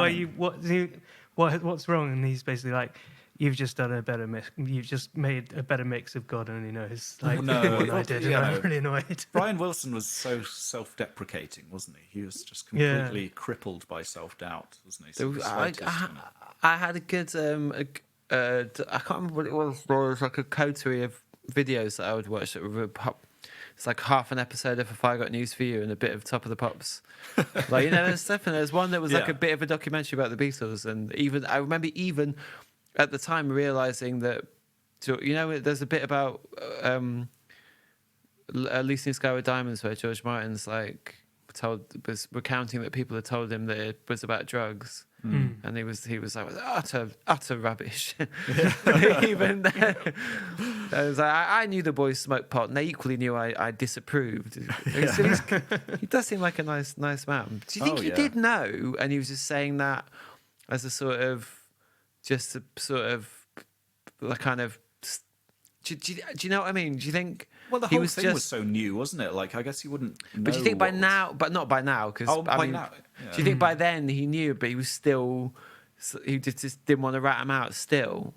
what's wrong? And he's basically like, you've just done a better mix. You've just made a better mix of God only knows. Like, what I did, and I'm really annoyed. Brian Wilson was so self-deprecating, wasn't he? He was just completely crippled by self-doubt, wasn't he? So I had a good, I can't remember what it was. There was like a coterie of videos that I would watch that were it's like half an episode of If I Got News For You and a bit of Top of the Pops. Like, there's stuff, and there's one that was like a bit of a documentary about the Beatles, and I remember at the time realising that, there's a bit about Lucy in the Sky with Diamonds where George Martin's like was recounting that people had told him that it was about drugs. And he was like, utter rubbish. Even then, I knew the boys smoked pot, and they equally knew I disapproved. He does seem like a nice man. Do you think he did know, and he was just saying that as a sort of, just a sort of, like, kind of? Do you know what I mean? Do you think? Well, the whole thing was so new, wasn't it? Like, I guess he wouldn't know. But do you think by now? But not by now, because by now. Yeah. Do you think by then he knew, but he was still? He just didn't want to rat him out. Still.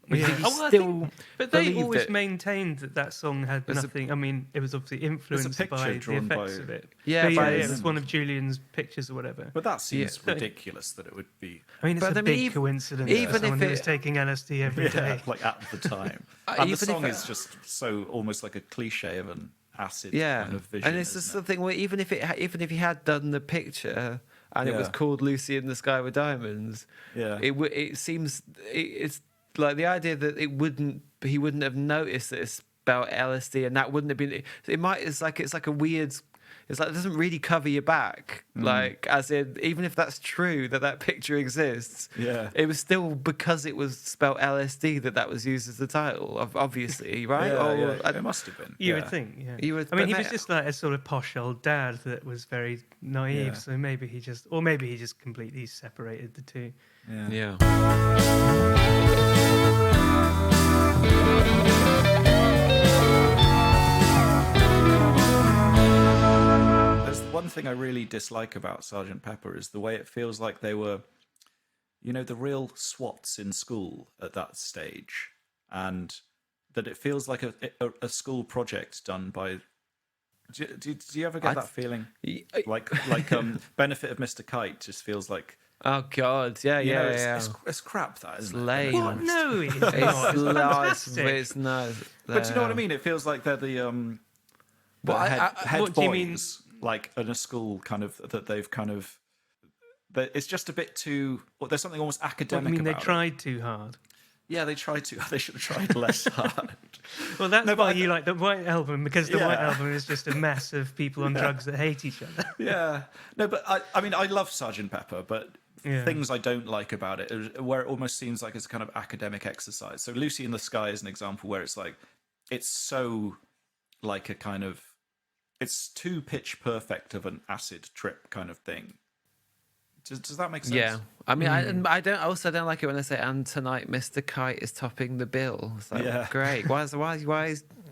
But they always maintained that song had nothing. I mean, it was obviously influenced by the effects of it. Yeah, it was one of Julian's pictures or whatever. But that seems ridiculous that it would be. I mean, it's a big coincidence. Even if he was taking LSD every day, like at the time, and the song is just so almost like a cliche of an acid kind of vision. And it's just something where even if he had done the picture and it was called Lucy in the Sky with Diamonds, it seems it's. Like the idea that he wouldn't have noticed that it's spelled LSD, and that wouldn't have been. It's like a weird. It's like it doesn't really cover your back. Like, as in, even if that's true that picture exists, it was still because it was spelled LSD that was used as the title. Obviously, right? It must have been. You would think. Yeah. You would. I mean, he was just like a sort of posh old dad that was very naive. Yeah. So maybe he just completely separated the two. Yeah. There's one thing I really dislike about Sgt. Pepper is the way it feels like they were, the real swats in school at that stage, and that it feels like a school project done by. Do you ever get that feeling? Like Benefit of Mr. Kite just feels like. Oh God! Yeah. It's crap. That isn't lame. It? What? No, it's not. It's not. But do you know what I mean? It feels like they're the head what boys, do you mean? like in a school kind of that they've kind of. It's just a bit too. There's something almost academic. They about tried too hard. Yeah, they tried to. They should have tried less hard. Well, that's why you like the White Album, because the White Album is just a mess of people on drugs that hate each other. Yeah. No, but I mean, I love Sgt. Pepper, but things I don't like about it, where it almost seems like it's a kind of academic exercise. So Lucy in the Sky is an example where it's like, it's so like a kind of, it's too pitch perfect of an acid trip kind of thing. Does that make sense? Yeah, I mean, I don't like it when they say, "And tonight, Mr. Kite is topping the bill." It's like, great. Why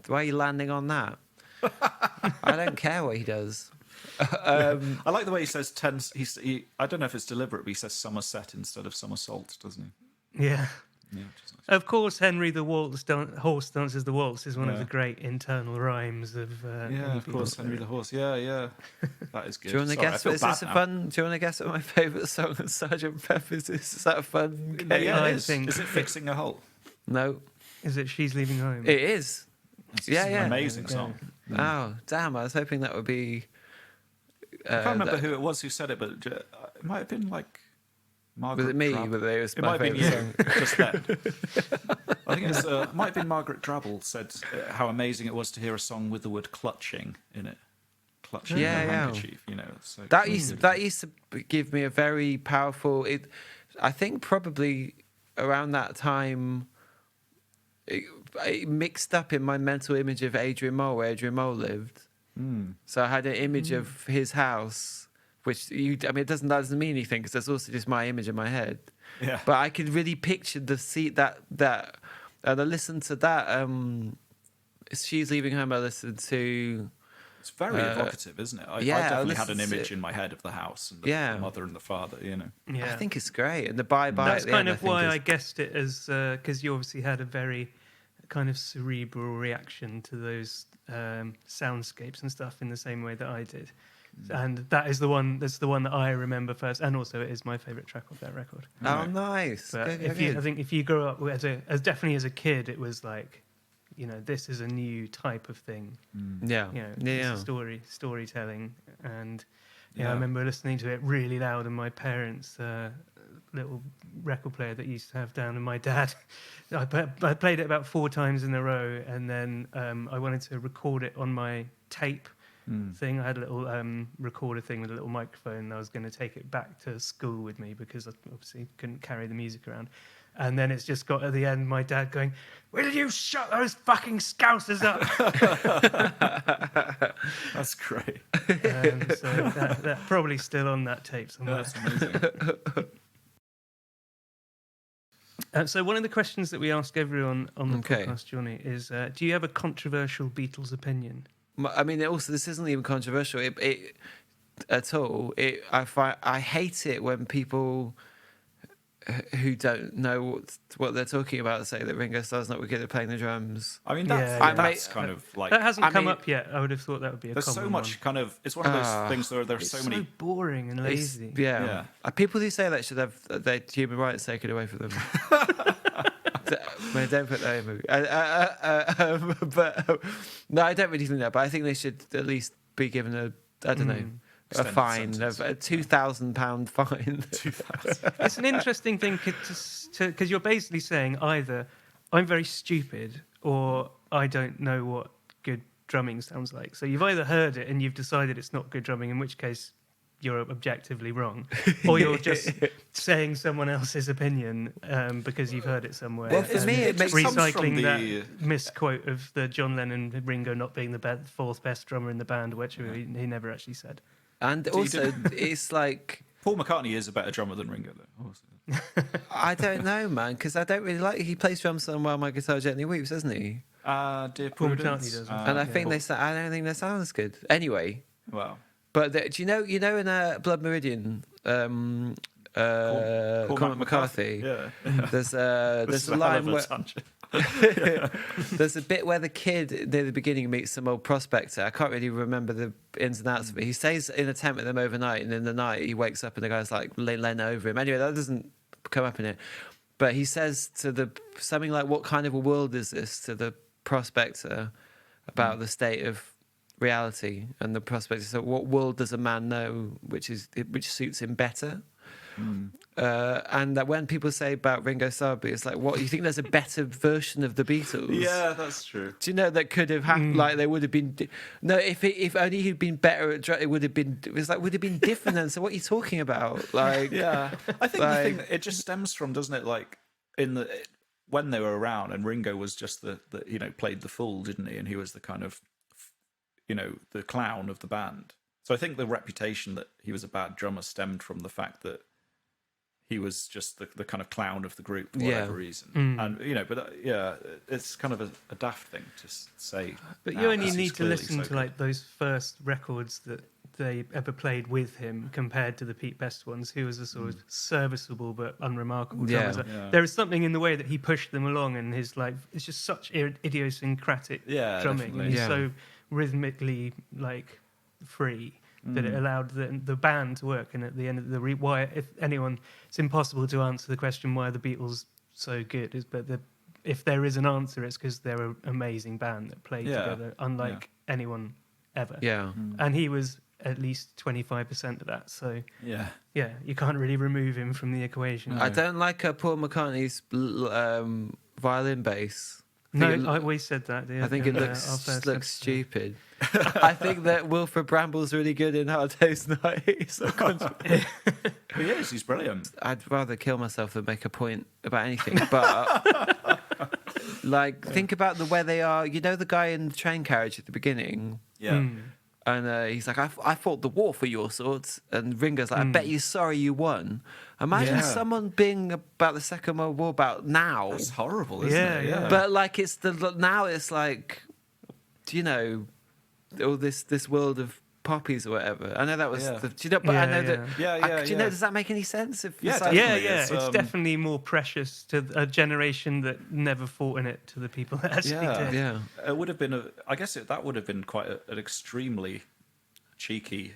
are you landing on that? I don't care what he does. I like the way he says I don't know if it's deliberate, but he says Somerset instead of somersault, doesn't he? Yeah. Yeah, which is nice. Of course, Henry the Horse Dances the Waltz is one of the great internal rhymes of. Of course, Henry the Horse. Yeah, that is good. Do you want to guess? Is this fun? Do you want to guess what my favourite song of Sgt. Pepper's is? Is that a fun game? Yeah, it is. Is it Fixing a Hole? No. Is it She's Leaving Home? It is. It's an amazing song. Oh, damn! I was hoping that would be. I can't remember who it was who said it, but it might have been like Margaret. Was it me? Drabble. But it was It my might have been favourite you, song. just then. I think it might have been Margaret Drabble said how amazing it was to hear a song with the word clutching in it. Clutching Yeah, a yeah. handkerchief, you know. So That used to give me a very powerful. I think probably around that time, it mixed up in my mental image of Adrian Mole, where Adrian Mole lived. So I had an image of his house, which it doesn't mean anything because that's also just my image in my head. Yeah. But I could really picture the seat that and I listened to that. She's Leaving Home. I listened to. It's very evocative, isn't it? I yeah, definitely had an listen to image it. in my head of the house and Yeah. the mother and the father, you know. Yeah. I think it's great, and the bye-bye. That's at the kind end, of why I think guessed it as because you obviously had a very kind of cerebral reaction to those soundscapes and stuff in the same way that I did, and that's the one that I remember first, and also it is my favourite track of that record. Oh, nice. But Good, I good. think if you grow up as definitely as a kid, it was like, you know, this is a new type of thing. Yeah, You know, yeah. it's storytelling, and I Yeah. remember listening to it really loud, and my parents' little record player that used to have down, and my dad, I played it about 4 times in a row, and then I wanted to record it on my tape thing. I had a little recorder thing with a little microphone, and I was going to take it back to school with me because I obviously couldn't carry the music around. And then it's just got at the end, my dad going, "Will you shut those fucking scousers up?" That's great. So that probably still on that tape somewhere. That's amazing. So one of the questions that we ask everyone on the Okay. podcast, Johnny, is do you have a controversial Beatles opinion? I mean, also this isn't even controversial it at all. I hate it when people who don't know what they're talking about say that Ringo Starr's not good at playing the drums. I mean, Yeah, that's kind of like... That hasn't I come mean, up yet. I would have thought that would be a There's common so much one. kind of... It's one of those things where there's It's so many... boring and lazy. Yeah. People who say that should have their human rights taken away from them. Don't put that in a movie. But no, I don't really think that. But I think they should at least be given a a Extended fine, sentence. a £2,000 fine. It's an interesting thing because you're basically saying either I'm very stupid or I don't know what good drumming sounds like. So you've either heard it and you've decided it's not good drumming, in which case you're objectively wrong, or you're just saying someone else's opinion because you've heard it somewhere. Well, for me, it makes comes from recycling that the- misquote of the John Lennon and Ringo not being the fourth best drummer in the band, which he never actually said. And also, it's like, Paul McCartney is a better drummer than Ringo, though. Also. I don't know, man, because I don't really like. He plays drums on While My Guitar Gently Weeps, doesn't he? Dear Paul Prudence. McCartney does. And I think I don't think that sounds good. Anyway, Wow. but do you know in Blood Meridian, Cormac McCarthy? Yeah. There's This a is a hell line of a where tangent. there's a bit where the kid near the beginning meets some old prospector. I can't really remember the ins and outs of it. He stays in a tent with them overnight, and in the night he wakes up and the guy's like laying over him. Anyway, that doesn't come up in it. But he says to something like, "What kind of a world is this?" to the prospector about the state of reality, and the prospector said, "What world does a man know which suits him better?" And that when people say about Ringo Starr, it's like, what, you think there's a better version of the Beatles? Yeah, that's true. Do you know that could have happened? Like they would have been. No, if only he'd been better at it would have been. It was like would have been different. Then so what are you talking about? Like Yeah, I think Like- the thing that it just stems from, doesn't it? Like when they were around, and Ringo was just the played the fool, didn't he? And he was the kind of the clown of the band. So I think the reputation that he was a bad drummer stemmed from the fact that he was just the kind of clown of the group for whatever reason. And it's kind of a daft thing to say. But now, you only because he's need to clearly listen so to good. like those first records that they ever played with him compared to the Pete Best ones. He was a sort of serviceable but unremarkable Yeah. drummer. Yeah. There is something in the way that he pushed them along, and his like it's just such idiosyncratic Yeah, drumming. definitely. He's Yeah. so rhythmically like free that it allowed the band to work. And at the end of why, if anyone, it's impossible to answer the question why are the Beatles so good. If there is an answer, it's because they're an amazing band that played Yeah. together, unlike anyone ever. yeah, And he was at least 25% of that. So Yeah. yeah, you can't really remove him from the equation. I don't like Paul McCartney's violin bass. No, I always said that. I think it our looks first looks episode. stupid. I think that Wilfred Bramble's really good in Hard Day's Night. He is. He's brilliant. I'd rather kill myself than make a point about anything. But like, think about where they are. You know, the guy in the train carriage at the beginning. Yeah. And he's like, I fought the war for your swords. And Ringo's like, I bet you're sorry you won. Imagine Yeah. someone being about the Second World War about now. That's horrible, isn't Yeah, it? yeah. But like, now it's like, you know, all this world of poppies or whatever. I know that was, Yeah. do you know? But I know that. Yeah, Do you know? Does that make any sense? If Yeah, it's like- definitely. Yeah, It's, it's definitely more precious to a generation that never fought in it to the people that actually did. yeah. It would have been that would have been quite an extremely cheeky,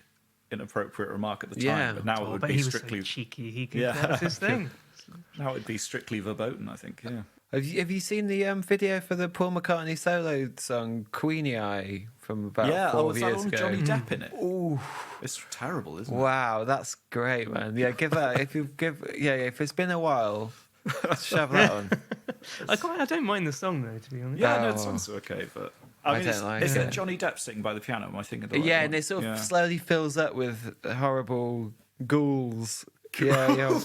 inappropriate remark at the time. Yeah. But now it would But be he was strictly so cheeky. He could, Yeah. that was his thing. now it'd be strictly verboten, I think. Yeah. Have you seen the video for the Paul McCartney solo song Queenie Eye from about Yeah. 4 Oh, is that years on ago? Johnny Depp in it? Ooh, It's terrible, isn't it? wow, that's great, man. Yeah, give that if it's been a while, shove that on. I don't mind the song though, to be honest. Yeah, no, Oh. it sounds okay, but I mean, don't like is it. it Johnny Depp sitting by the piano? Am I thinking of the right Yeah, one? and it sort of Yeah. slowly fills up with horrible ghouls. Yeah.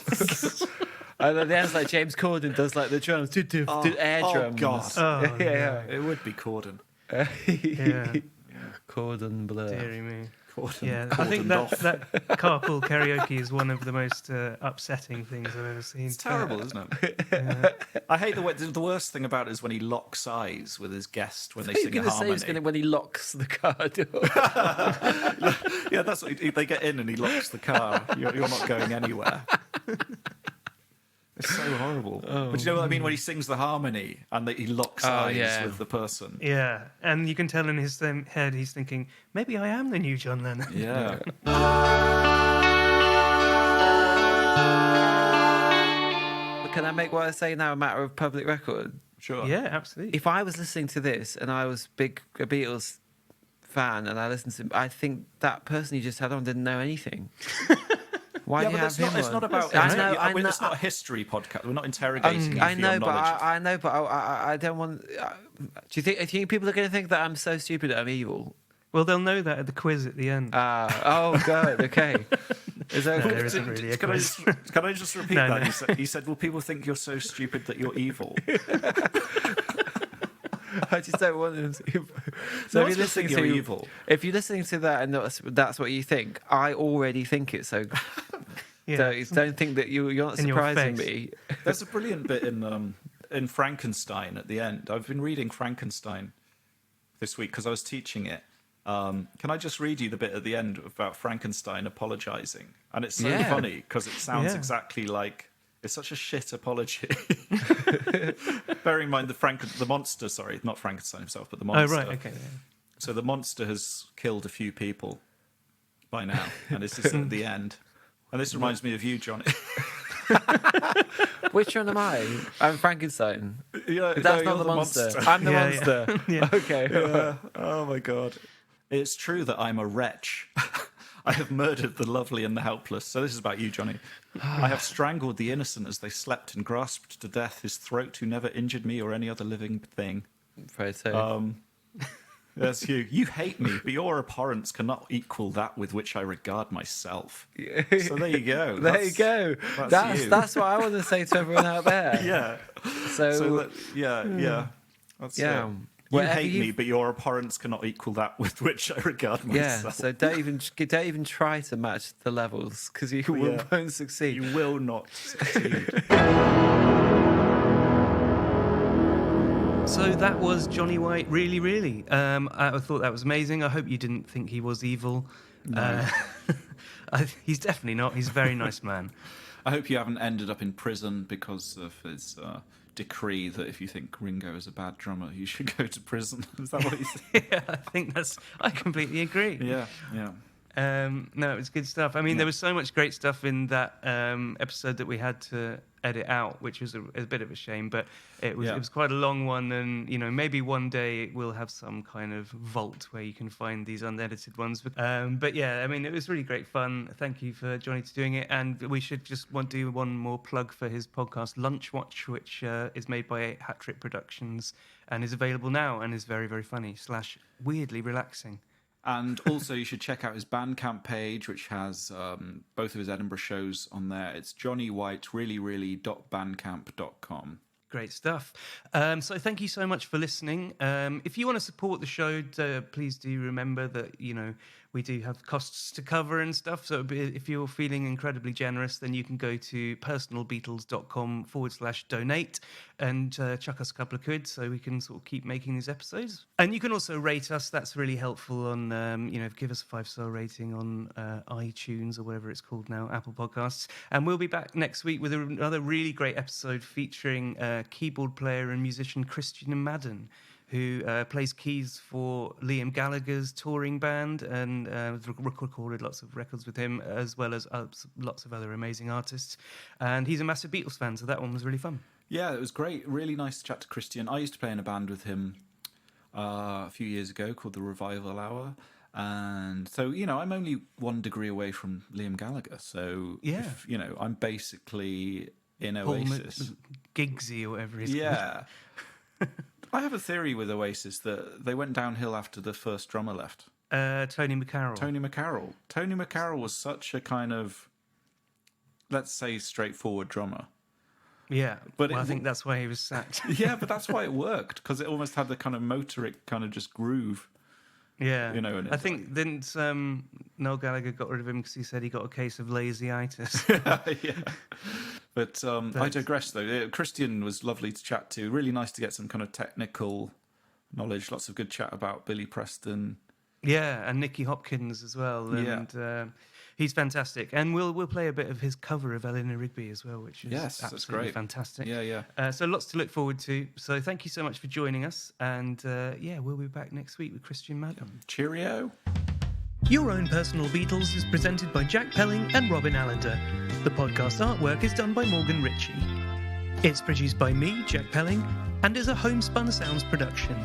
And then there's like James Corden does like the drums, air drums. God. Oh, yeah. It would be Corden. Yeah. Corden blur. Deary me. Corden. Yeah, I think Cordoned off. that carpool karaoke is one of the most upsetting things I've ever seen. It's terrible, isn't it? Yeah. I hate the worst thing about it is when he locks eyes with his guest when they You're sing a going to say harmony. he's going to when he locks the car door. Yeah, that's what they get in and he locks the car. You're not going anywhere. It's so horrible. But you know what I mean when he sings the harmony and he locks eyes yeah. with the person. Yeah, and you can tell in his head he's thinking, maybe I am the new John Lennon. Yeah. Can I make what I say now a matter of public record? Sure. Yeah, absolutely. If I was listening to this and I was a Beatles fan and I listened to, I think that person you just had on didn't know anything. Why Yeah, do you but have him it's on? not about. I know, I know. It's not a history podcast. We're not interrogating you I for know, your but knowledge. I know, but I don't want. Do you think people are going to think that I'm so stupid that I'm evil? Well, they'll know that at the quiz at the end. Oh God, okay. Is that No, there isn't really a Can I quiz. can I just repeat No, that? no. You said, well, people think you're so stupid that you're evil. I just don't want them to. No So one's gonna think you're evil. If you're listening to that and that's what you think, I already think it. So Yeah. don't think that you're not In your surprising face. me. There's a brilliant bit in Frankenstein at the end. I've been reading Frankenstein this week because I was teaching it. Can I just read you the bit at the end about Frankenstein apologizing? And it's so Yeah. funny because it sounds Yeah. exactly like it's such a shit apology. Bearing in mind the monster, sorry, not Frankenstein himself, but the Oh, monster. right, okay. Yeah. So the monster has killed a few people by now, and this is at the end. And this reminds me of you, Johnny. Which one am I? I'm Frankenstein. Yeah, That's no, not the you're monster. I'm the Yeah, monster. Yeah. Okay. Yeah. Oh my god. It's true that I'm a wretch. I have murdered the lovely and the helpless. So this is about you, Johnny. I have strangled the innocent as they slept and grasped to death his throat who never injured me or any other living thing. Right, so. That's you. You hate me, but your abhorrence cannot equal that with which I regard myself. So there you go. There you go. That's you. That's what I want to say to everyone out there. Yeah. So, Yeah. That's yeah. it. You Whatever hate you- me, but your abhorrence cannot equal that with which I regard yeah. myself. So don't even try to match the levels because you won't succeed. You will not succeed. So that was Johnny White, really, really. I thought that was amazing. I hope you didn't think he was evil. No. He's definitely not. He's a very nice man. I hope you haven't ended up in prison because of his decree that if you think Ringo is a bad drummer, you should go to prison. Is that what he said? Yeah, I completely agree. Yeah, yeah. No, it was good stuff. I mean, there was so much great stuff in that episode that we had to edit out, which was a bit of a shame, but it was quite a long one, and maybe one day we'll have some kind of vault where you can find these unedited ones. But yeah, I mean, it was really great fun. Thank you for Johnny to doing it, and we should just want to do one more plug for his podcast Lunchwatch, which is made by Hat Trick Productions and is available now and is very, very funny / weirdly relaxing. And also, you should check out his Bandcamp page, which has both of his Edinburgh shows on there. It's johnnywhitereallyreally.bandcamp.com. Great stuff. So thank you so much for listening. If you want to support the show, please do remember that, we do have costs to cover and stuff. So if you're feeling incredibly generous, then you can go to personalbeatles.com/donate and chuck us a couple of quid so we can sort of keep making these episodes. And you can also rate us. That's really helpful on, give us a 5-star rating on iTunes or whatever it's called now, Apple Podcasts. And we'll be back next week with another really great episode featuring keyboard player and musician Christian Madden, who plays keys for Liam Gallagher's touring band and recorded lots of records with him, as well as lots of other amazing artists. And he's a massive Beatles fan, so that one was really fun. Yeah, it was great. Really nice to chat to Christian. I used to play in a band with him a few years ago called the Revival Hour. And so, I'm only 1 degree away from Liam Gallagher. So, I'm basically in Oasis. Giggsy or whatever he's called. I have a theory with Oasis that they went downhill after the first drummer left. Tony McCarroll. Tony McCarroll was such a kind of, let's say, straightforward drummer. Yeah, but I think that's why he was sacked. Yeah, but that's why it worked, because it almost had the kind of motoric kind of just groove. Yeah, and I think didn't Noel Gallagher got rid of him because he said he got a case of lazyitis. Yeah. But I digress, though. Christian was lovely to chat to. Really nice to get some kind of technical knowledge. Lots of good chat about Billy Preston. Yeah, and Nicky Hopkins as well. And he's fantastic. And we'll play a bit of his cover of Eleanor Rigby as well, which is absolutely great. Fantastic. Yeah. So lots to look forward to. So thank you so much for joining us. And we'll be back next week with Christian Madden. Cheerio. Your Own Personal Beatles is presented by Jack Pelling and Robin Allender. The podcast artwork is done by Morgan Ritchie. It's produced by me, Jack Pelling, and is a Homespun Sounds production.